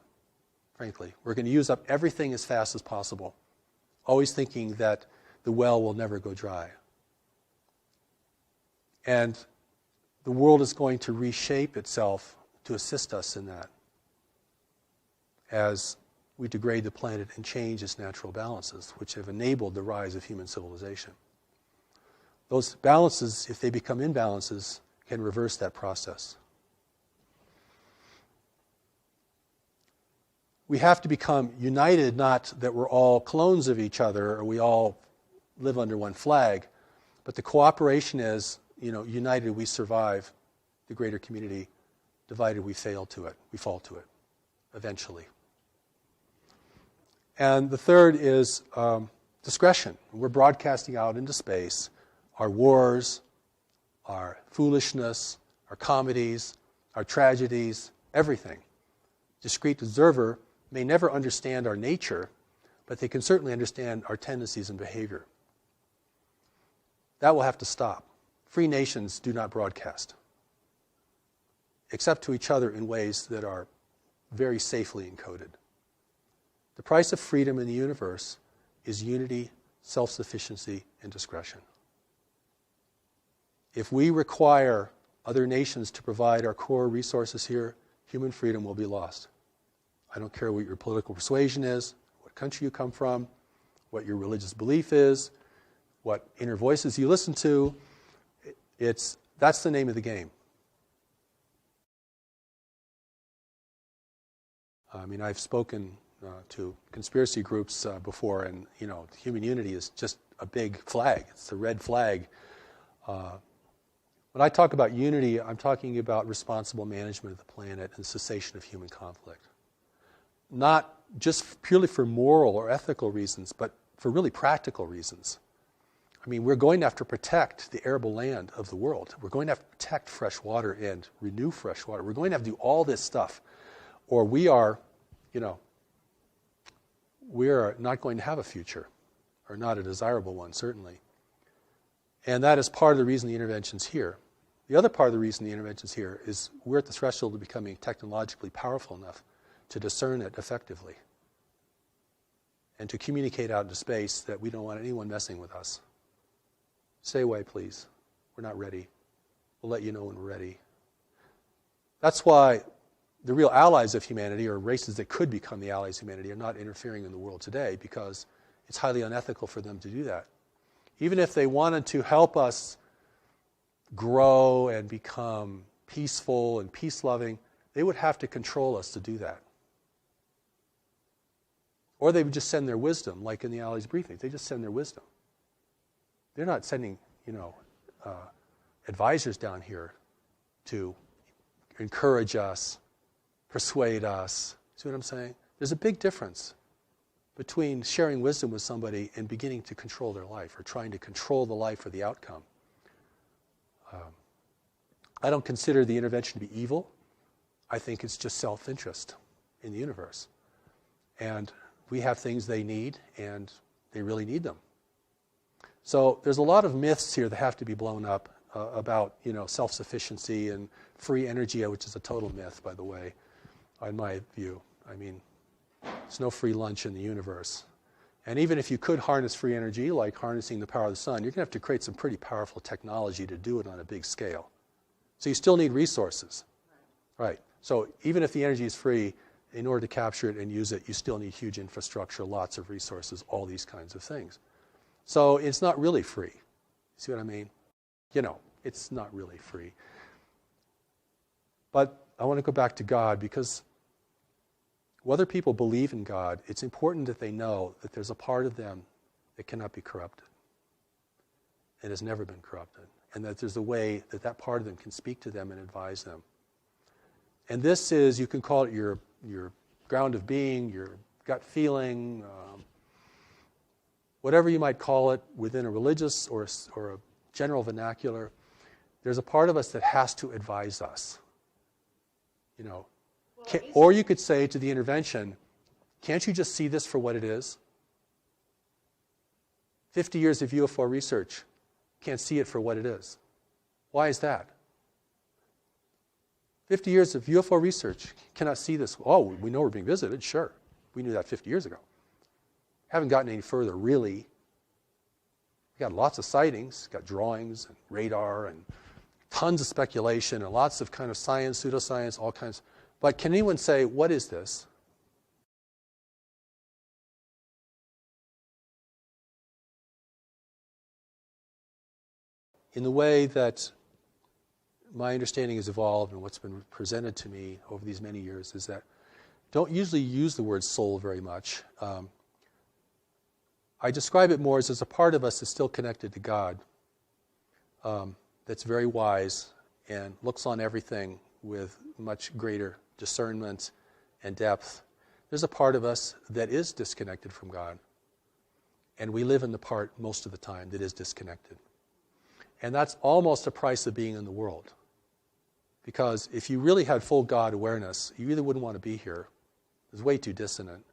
frankly. We're going to use up everything as fast as possible, always thinking that the well will never go dry. And the world is going to reshape itself to assist us in that as we degrade the planet and change its natural balances, which have enabled the rise of human civilization. Those balances, if they become imbalances, can reverse that process. We have to become united, not that we're all clones of each other or we all live under one flag, but the cooperation is, united we survive the greater community, divided we fail to it, we fall to it, eventually. And the third is discretion. We're broadcasting out into space our wars, our foolishness, our comedies, our tragedies, everything. Discrete observer may never understand our nature, but they can certainly understand our tendencies and behavior. That will have to stop. Free nations do not broadcast, except to each other in ways that are very safely encoded. The price of freedom in the universe is unity, self-sufficiency, and discretion. If we require other nations to provide our core resources here, human freedom will be lost. I don't care what your political persuasion is, what country you come from, what your religious belief is, what inner voices you listen to. That's the name of the game. I mean, I've spoken to conspiracy groups before, and human unity is just a big flag. It's a red flag. When I talk about unity, I'm talking about responsible management of the planet and cessation of human conflict. Not just purely for moral or ethical reasons, but for really practical reasons. I mean, we're going to have to protect the arable land of the world. We're going to have to protect fresh water and renew fresh water. We're going to have to do all this stuff, or we are not going to have a future, or not a desirable one, certainly. And that is part of the reason the intervention's here. The other part of the reason the intervention's here is we're at the threshold of becoming technologically powerful enough to discern it effectively and to communicate out into space that we don't want anyone messing with us. Stay away, please. We're not ready. We'll let you know when we're ready. That's why the real allies of humanity, or races that could become the allies of humanity, are not interfering in the world today, because it's highly unethical for them to do that. Even if they wanted to help us grow and become peaceful and peace-loving, they would have to control us to do that. Or they would just send their wisdom, like in the Allies briefing. They just send their wisdom. They're not sending, advisors down here to encourage us, persuade us. See what I'm saying? There's a big difference between sharing wisdom with somebody and beginning to control their life, or trying to control the life or the outcome. I don't consider the intervention to be evil. I think it's just self-interest in the universe. And we have things they need, and they really need them. So there's a lot of myths here that have to be blown up about, self-sufficiency and free energy, which is a total myth, by the way, in my view. I mean, there's no free lunch in the universe. And even if you could harness free energy, like harnessing the power of the sun, you're going to have to create some pretty powerful technology to do it on a big scale. So you still need resources. Right. So even if the energy is free, in order to capture it and use it, you still need huge infrastructure, lots of resources, all these kinds of things. So it's not really free. See what I mean? It's not really free. But I want to go back to God, because whether people believe in God, it's important that they know that there's a part of them that cannot be corrupted and has never been corrupted, and that there's a way that that part of them can speak to them and advise them. And this is, you can call it your ground of being, your gut feeling, whatever you might call it within a religious or a general vernacular. There's a part of us that has to advise us. Or you could say to the intervention, can't you just see this for what it is? 50 years of UFO research, can't see it for what it is. Why is that? 50 years of UFO research cannot see this. Oh, we know we're being visited, sure. We knew that 50 years ago. Haven't gotten any further, really. We got lots of sightings, got drawings and radar and tons of speculation and lots of kind of science, pseudoscience, all kinds. But can anyone say, what is this? In the way that my understanding has evolved and what's been presented to me over these many years is that don't usually use the word soul very much. I describe it more as a part of us that's still connected to God, that's very wise and looks on everything with much greater discernment and depth. There's a part of us that is disconnected from God, and we live in the part most of the time that is disconnected. And that's almost the price of being in the world. Because if you really had full God awareness, you really wouldn't want to be here. It's way too dissonant.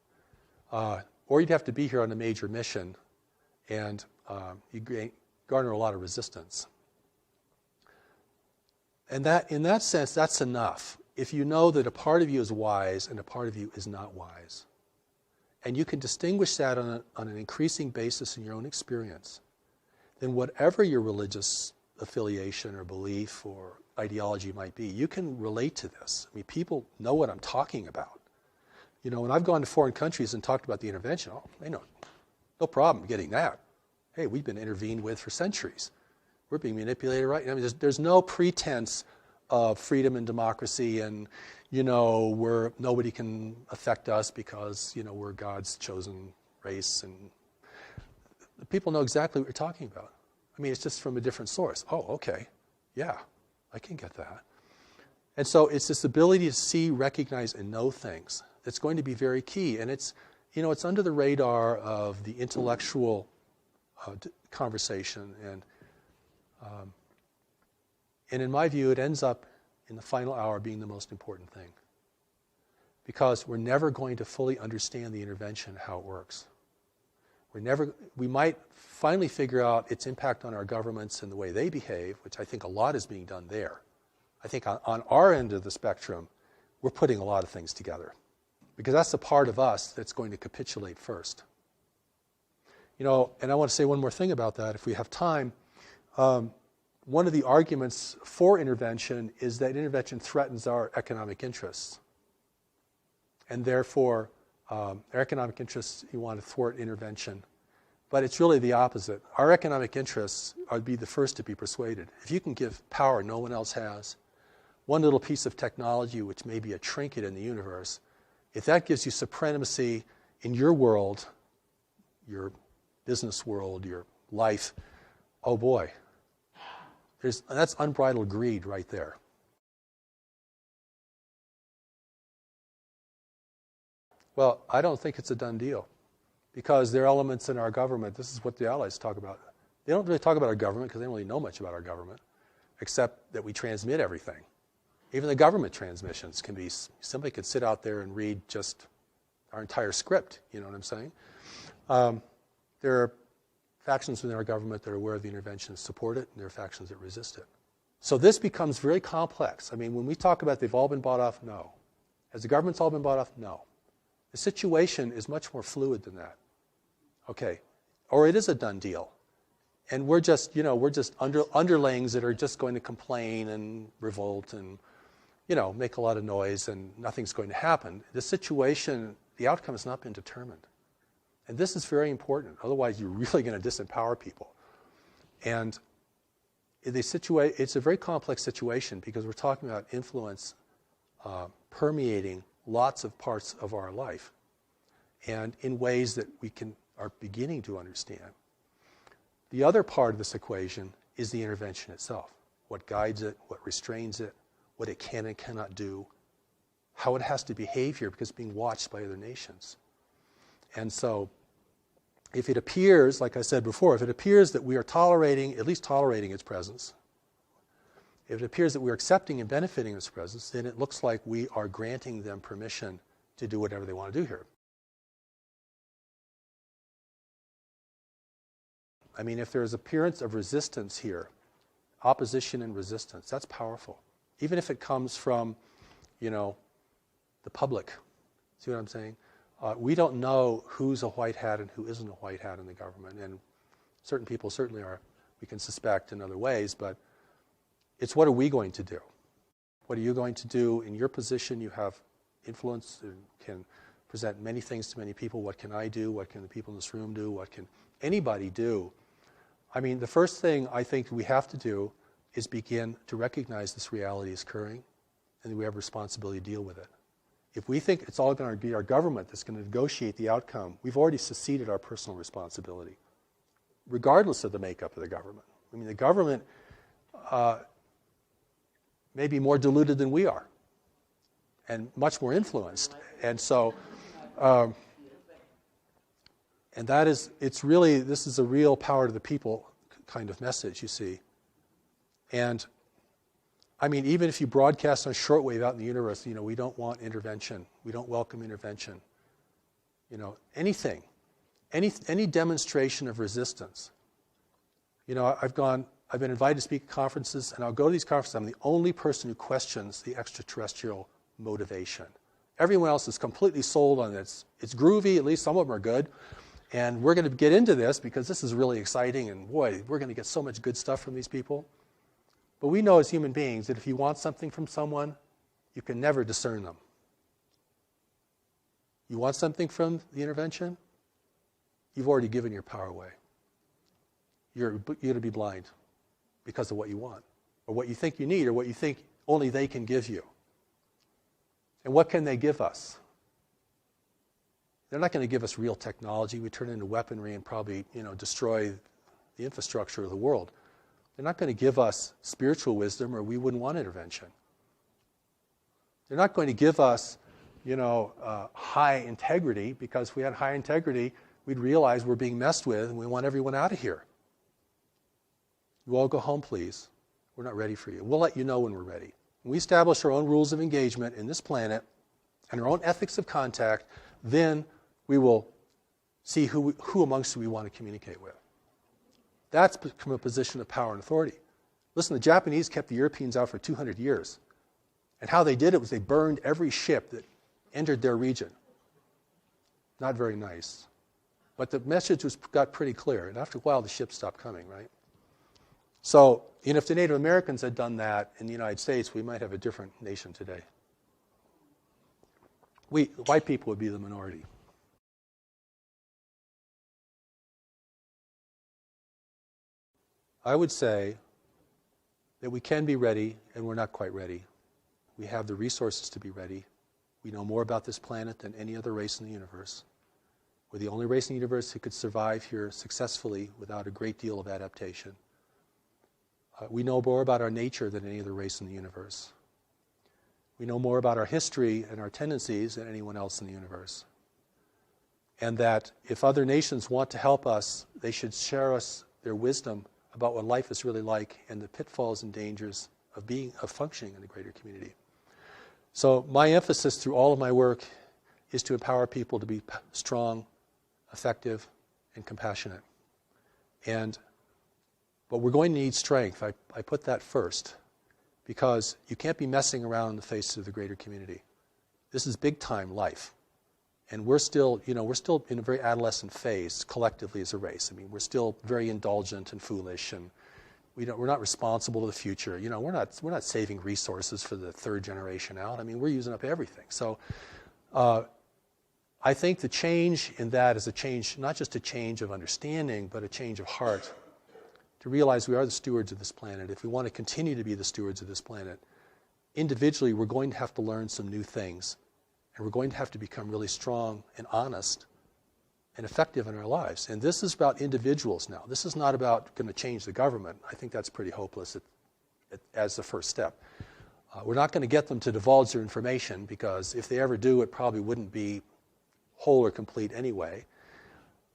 Or you'd have to be here on a major mission, and you garner a lot of resistance. And that, in that sense, that's enough. If you know that a part of you is wise and a part of you is not wise. and you can distinguish that on an increasing basis in your own experience, then whatever your religious affiliation or belief or ideology might be, you can relate to this. I mean, people know what I'm talking about. You know, when I've gone to foreign countries and talked about the intervention, oh, they know, no problem getting that. Hey, we've been intervened with for centuries. We're being manipulated, right? I mean, there's no pretense of freedom and democracy and, you know, nobody can affect us because, you know, we're God's chosen race. And people know exactly what you're talking about. I mean, it's just from a different source. Oh, okay. Yeah, I can get that. And so it's this ability to see, recognize, and know things that's going to be very key. And it's, you know, it's under the radar of the intellectual conversation. And in my view, it ends up in the final hour being the most important thing. Because we're never going to fully understand the intervention, how it works. We might finally figure out its impact on our governments and the way they behave, which I think a lot is being done there. I think on our end of the spectrum, we're putting a lot of things together. Because that's the part of us that's going to capitulate first. You know, and I want to say one more thing about that, if we have time. One of the arguments for intervention is that intervention threatens our economic interests. And therefore, our economic interests, you want to thwart intervention. But it's really the opposite. Our economic interests would be the first to be persuaded. If you can give power no one else has, one little piece of technology, which may be a trinket in the universe, if that gives you supremacy in your world, your business world, your life, oh boy, that's unbridled greed right there. Well, I don't think it's a done deal, because there are elements in our government, this is what the Allies talk about. They don't really talk about our government because they don't really know much about our government, except that we transmit everything. Even the government transmissions can be, somebody could sit out there and read just our entire script, you know what I'm saying? There are factions within our government that are aware of the intervention and support it, and there are factions that resist it. So this becomes very complex. I mean, when we talk about they've all been bought off, no. Has the government's all been bought off? No. The situation is much more fluid than that. Okay. Or it is a done deal. And we're just, you know, underlings that are just going to complain and revolt and, you know, make a lot of noise, and nothing's going to happen. The situation, the outcome has not been determined. And this is very important. Otherwise, you're really going to disempower people. And it's a very complex situation, because we're talking about influence permeating lots of parts of our life, and in ways that we are beginning to understand. The other part of this equation is the intervention itself. What guides it, what restrains it, what it can and cannot do, how it has to behave here because it's being watched by other nations. And so if it appears, like I said before, if it appears that we are at least tolerating its presence, if it appears that we're accepting and benefiting its presence, then it looks like we are granting them permission to do whatever they want to do here. I mean, if there's appearance of resistance here, opposition and resistance, that's powerful. Even if it comes from, you know, the public. See what I'm saying? We don't know who's a white hat and who isn't a white hat in the government. And certain people certainly are, we can suspect in other ways, but it's what are we going to do? What are you going to do? In your position, you have influence and can present many things to many people. What can I do? What can the people in this room do? What can anybody do? I mean, the first thing I think we have to do is begin to recognize this reality is occurring, and that we have a responsibility to deal with it. If we think it's all going to be our government that's going to negotiate the outcome, we've already seceded our personal responsibility, regardless of the makeup of the government. I mean, the government may be more diluted than we are, and much more influenced. And so, and that is, this is a real power to the people kind of message, you see. And I mean, even if you broadcast on shortwave out in the universe, you know, we don't want intervention. We don't welcome intervention. You know, anything, any demonstration of resistance. You know, I've been invited to speak at conferences, and I'll go to these conferences. I'm the only person who questions the extraterrestrial motivation. Everyone else is completely sold on it. It's groovy, at least some of them are good. And we're going to get into this because this is really exciting, and boy, we're going to get so much good stuff from these people. But we know as human beings that if you want something from someone, you can never discern them. You want something from the intervention? You've already given your power away. You're going to be blind because of what you want, or what you think you need, or what you think only they can give you. And what can they give us? They're not going to give us real technology. We turn it into weaponry and probably, destroy the infrastructure of the world. They're not going to give us spiritual wisdom, or we wouldn't want intervention. They're not going to give us, high integrity, because if we had high integrity, we'd realize we're being messed with and we want everyone out of here. You all go home, please. We're not ready for you. We'll let you know when we're ready. When we establish our own rules of engagement in this planet and our own ethics of contact, then we will see who amongst you we want to communicate with. That's from a position of power and authority. Listen, the Japanese kept the Europeans out for 200 years. And how they did it was they burned every ship that entered their region. Not very nice. But the message got pretty clear. And after a while, the ships stopped coming, right? So, if the Native Americans had done that in the United States, we might have a different nation today. White people would be the minority. I would say that we can be ready, and we're not quite ready. We have the resources to be ready. We know more about this planet than any other race in the universe. We're the only race in the universe who could survive here successfully without a great deal of adaptation. We know more about our nature than any other race in the universe. We know more about our history and our tendencies than anyone else in the universe. And that if other nations want to help us, they should share us their wisdom about what life is really like and the pitfalls and dangers of functioning in a greater community. So my emphasis through all of my work is to empower people to be strong, effective, and compassionate. But we're going to need strength. I put that first, because you can't be messing around in the face of the greater community. This is big time life. And we're still in a very adolescent phase collectively as a race. I mean, we're still very indulgent and foolish, and we're not responsible to the future. We're not saving resources for the third generation out. I mean, we're using up everything. So I think the change in that is a change, not just a change of understanding, but a change of heart, to realize we are the stewards of this planet. If we want to continue to be the stewards of this planet, individually we're going to have to learn some new things. And we're going to have to become really strong and honest and effective in our lives. And this is about individuals now. This is not about going to change the government. I think that's pretty hopeless as the first step. We're not going to get them to divulge their information, because if they ever do, it probably wouldn't be whole or complete anyway.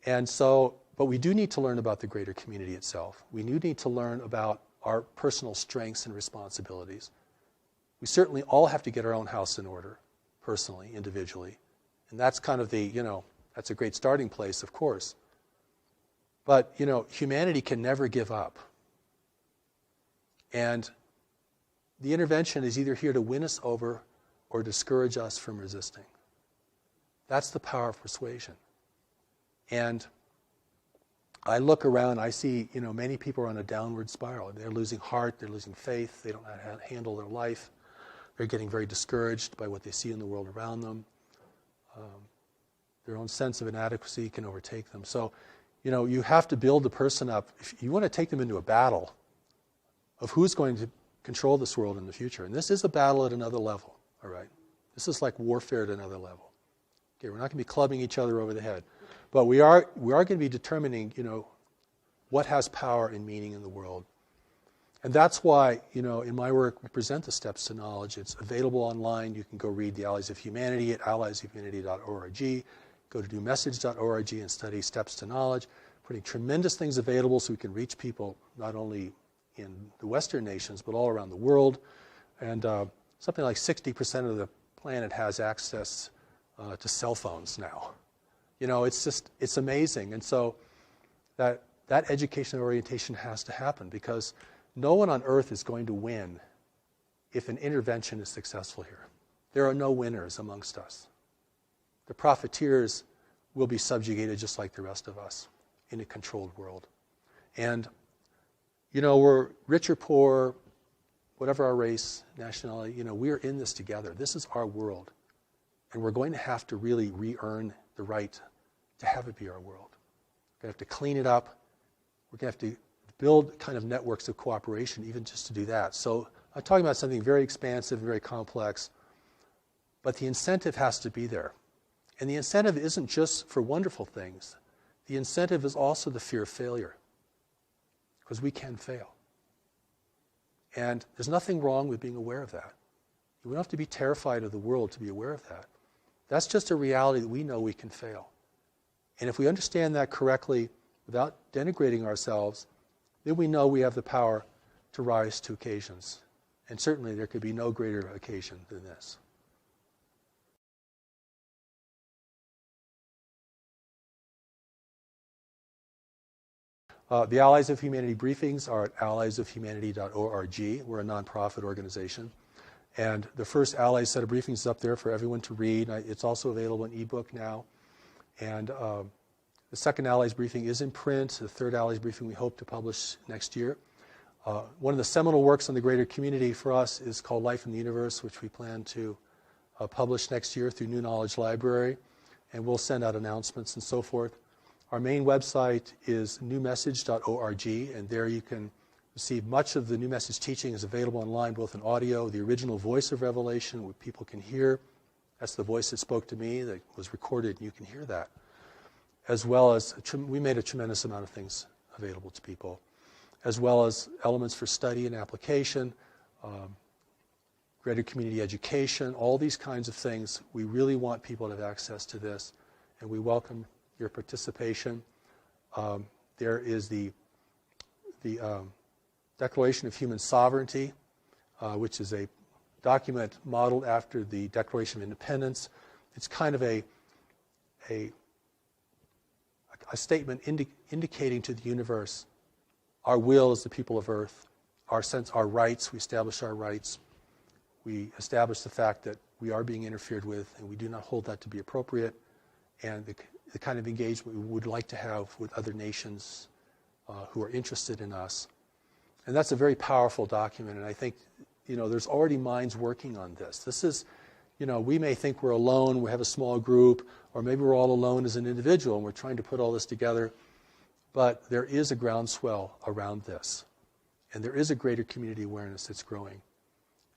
And so, but we do need to learn about the greater community itself. We do need to learn about our personal strengths and responsibilities. We certainly all have to get our own house in order, personally, individually. And that's kind of that's a great starting place, of course. But, humanity can never give up. And the intervention is either here to win us over or discourage us from resisting. That's the power of persuasion. And I look around, I see, many people are on a downward spiral. They're losing heart, they're losing faith, they don't know how to handle their life. They're getting very discouraged by what they see in the world around them. Their own sense of inadequacy can overtake them. So, you have to build the person up. If you want to take them into a battle of who's going to control this world in the future. And this is a battle at another level, all right? This is like warfare at another level. Okay, we're not going to be clubbing each other over the head. But we are going to be determining, what has power and meaning in the world. And that's why, in my work, we present the Steps to Knowledge. It's available online. You can go read The Allies of Humanity at alliesofhumanity.org. Go to newmessage.org and study Steps to Knowledge. Putting tremendous things available so we can reach people not only in the Western nations, but all around the world. And something like 60% of the planet has access to cell phones now. It's amazing. And so that education and orientation has to happen, because no one on earth is going to win if an intervention is successful here. There are no winners amongst us. The profiteers will be subjugated just like the rest of us in a controlled world. And, we're rich or poor, whatever our race, nationality, we're in this together. This is our world. And we're going to have to really re-earn the right to have it be our world. We're going to have to clean it up. We're going to have to build kind of networks of cooperation even just to do that. So I'm talking about something very expansive, very complex, but the incentive has to be there. And the incentive isn't just for wonderful things. The incentive is also the fear of failure, because we can fail. And there's nothing wrong with being aware of that. We don't have to be terrified of the world to be aware of that. That's just a reality that we know we can fail. And if we understand that correctly, without denigrating ourselves, then we know we have the power to rise to occasions. And certainly there could be no greater occasion than this. The Allies of Humanity briefings are at alliesofhumanity.org. We're a nonprofit organization. And the first Allies set of briefings is up there for everyone to read. It's also available in ebook now. And the second Allies briefing is in print. The third Allies briefing we hope to publish next year. One of the seminal works on the greater community for us is called Life in the Universe, which we plan to publish next year through New Knowledge Library. And we'll send out announcements and so forth. Our main website is newmessage.org, and there you can receive much of the New Message teaching is available online, both in audio, the original voice of Revelation, what people can hear. That's the voice that spoke to me, that was recorded, and you can hear that. As well as, we made a tremendous amount of things available to people, as well as elements for study and application, greater community education, all these kinds of things. We really want people to have access to this, and we welcome your participation. There is the Declaration of Human Sovereignty, which is a document modeled after the Declaration of Independence. It's kind of a statement indicating to the universe our will as the people of Earth, our rights. We establish our rights. We establish the fact that we are being interfered with, and we do not hold that to be appropriate, and the kind of engagement we would like to have with other nations who are interested in us. And that's a very powerful document, and I think, there's already minds working on this. This is, we may think we're alone, we have a small group, or maybe we're all alone as an individual, and we're trying to put all this together, but there is a groundswell around this, and there is a greater community awareness that's growing.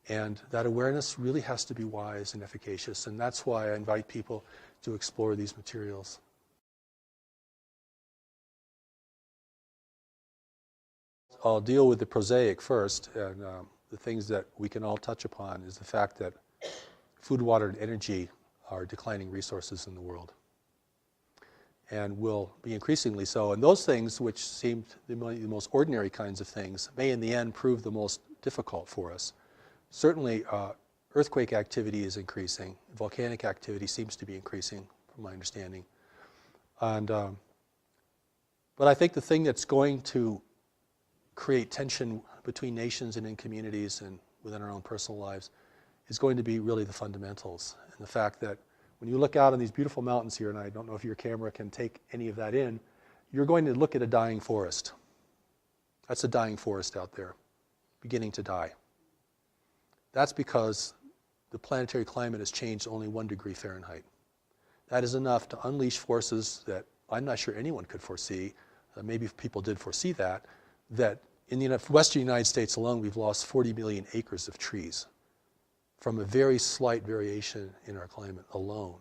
And that awareness really has to be wise and efficacious, and that's why I invite people to explore these materials. I'll deal with the prosaic first, and the things that we can all touch upon is the fact that food, water, and energy are declining resources in the world, and will be increasingly so. And those things, which seem the most ordinary kinds of things, may in the end prove the most difficult for us. Certainly, earthquake activity is increasing. Volcanic activity seems to be increasing, from my understanding. And but I think the thing that's going to create tension between nations and in communities and within our own personal lives is going to be really the fundamentals. And the fact that when you look out on these beautiful mountains here, and I don't know if your camera can take any of that in, you're going to look at a dying forest. That's a dying forest out there, beginning to die. That's because the planetary climate has changed only 1 degree Fahrenheit. That is enough to unleash forces that I'm not sure anyone could foresee. Maybe if people did foresee that in the western United States alone, we've lost 40 million acres of trees from a very slight variation in our climate alone.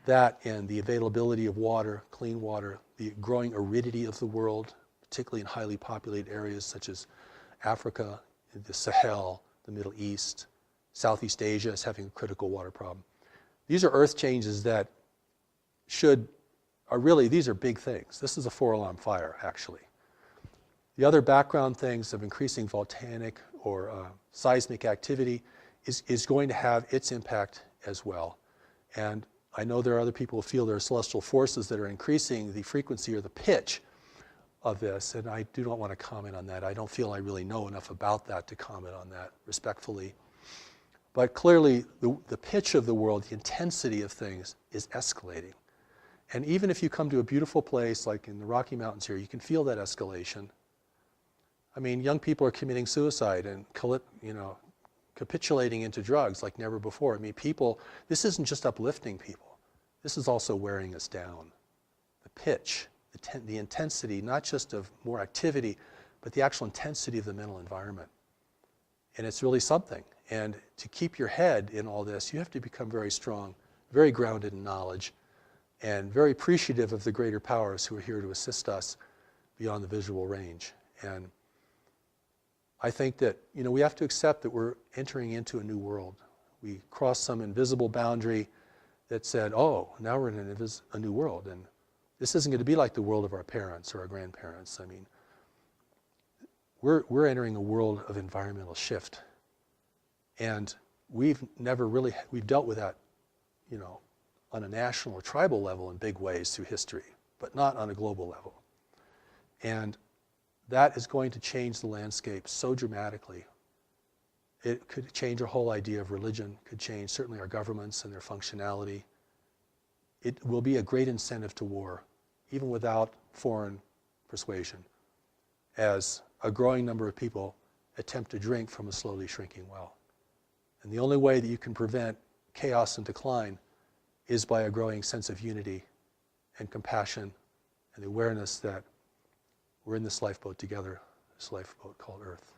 That and the availability of water, clean water, the growing aridity of the world, particularly in highly populated areas such as Africa, the Sahel, the Middle East, Southeast Asia is having a critical water problem. These are earth changes that these are big things. This is a 4-alarm fire, actually. The other background things of increasing volcanic or seismic activity is going to have its impact as well. And I know there are other people who feel there are celestial forces that are increasing the frequency or the pitch of this, and I do not want to comment on that. I don't feel I really know enough about that to comment on that respectfully. But clearly, the pitch of the world, the intensity of things is escalating. And even if you come to a beautiful place like in the Rocky Mountains here, you can feel that escalation. I mean, young people are committing suicide and capitulating into drugs like never before. I mean, this isn't just uplifting people. This is also wearing us down. The pitch, the intensity, not just of more activity, but the actual intensity of the mental environment. And it's really something. And to keep your head in all this, you have to become very strong, very grounded in knowledge, and very appreciative of the greater powers who are here to assist us beyond the visual range. And I think that, we have to accept that we're entering into a new world. We crossed some invisible boundary that said, oh, now we're in a new world. And this isn't going to be like the world of our parents or our grandparents. I mean, we're entering a world of environmental shift. And we've dealt with that, on a national or tribal level in big ways through history, but not on a global level. And that is going to change the landscape so dramatically. It could change our whole idea of religion, could change certainly our governments and their functionality. It will be a great incentive to war, even without foreign persuasion, as a growing number of people attempt to drink from a slowly shrinking well. And the only way that you can prevent chaos and decline is by a growing sense of unity and compassion and the awareness that we're in this lifeboat together, this lifeboat called Earth.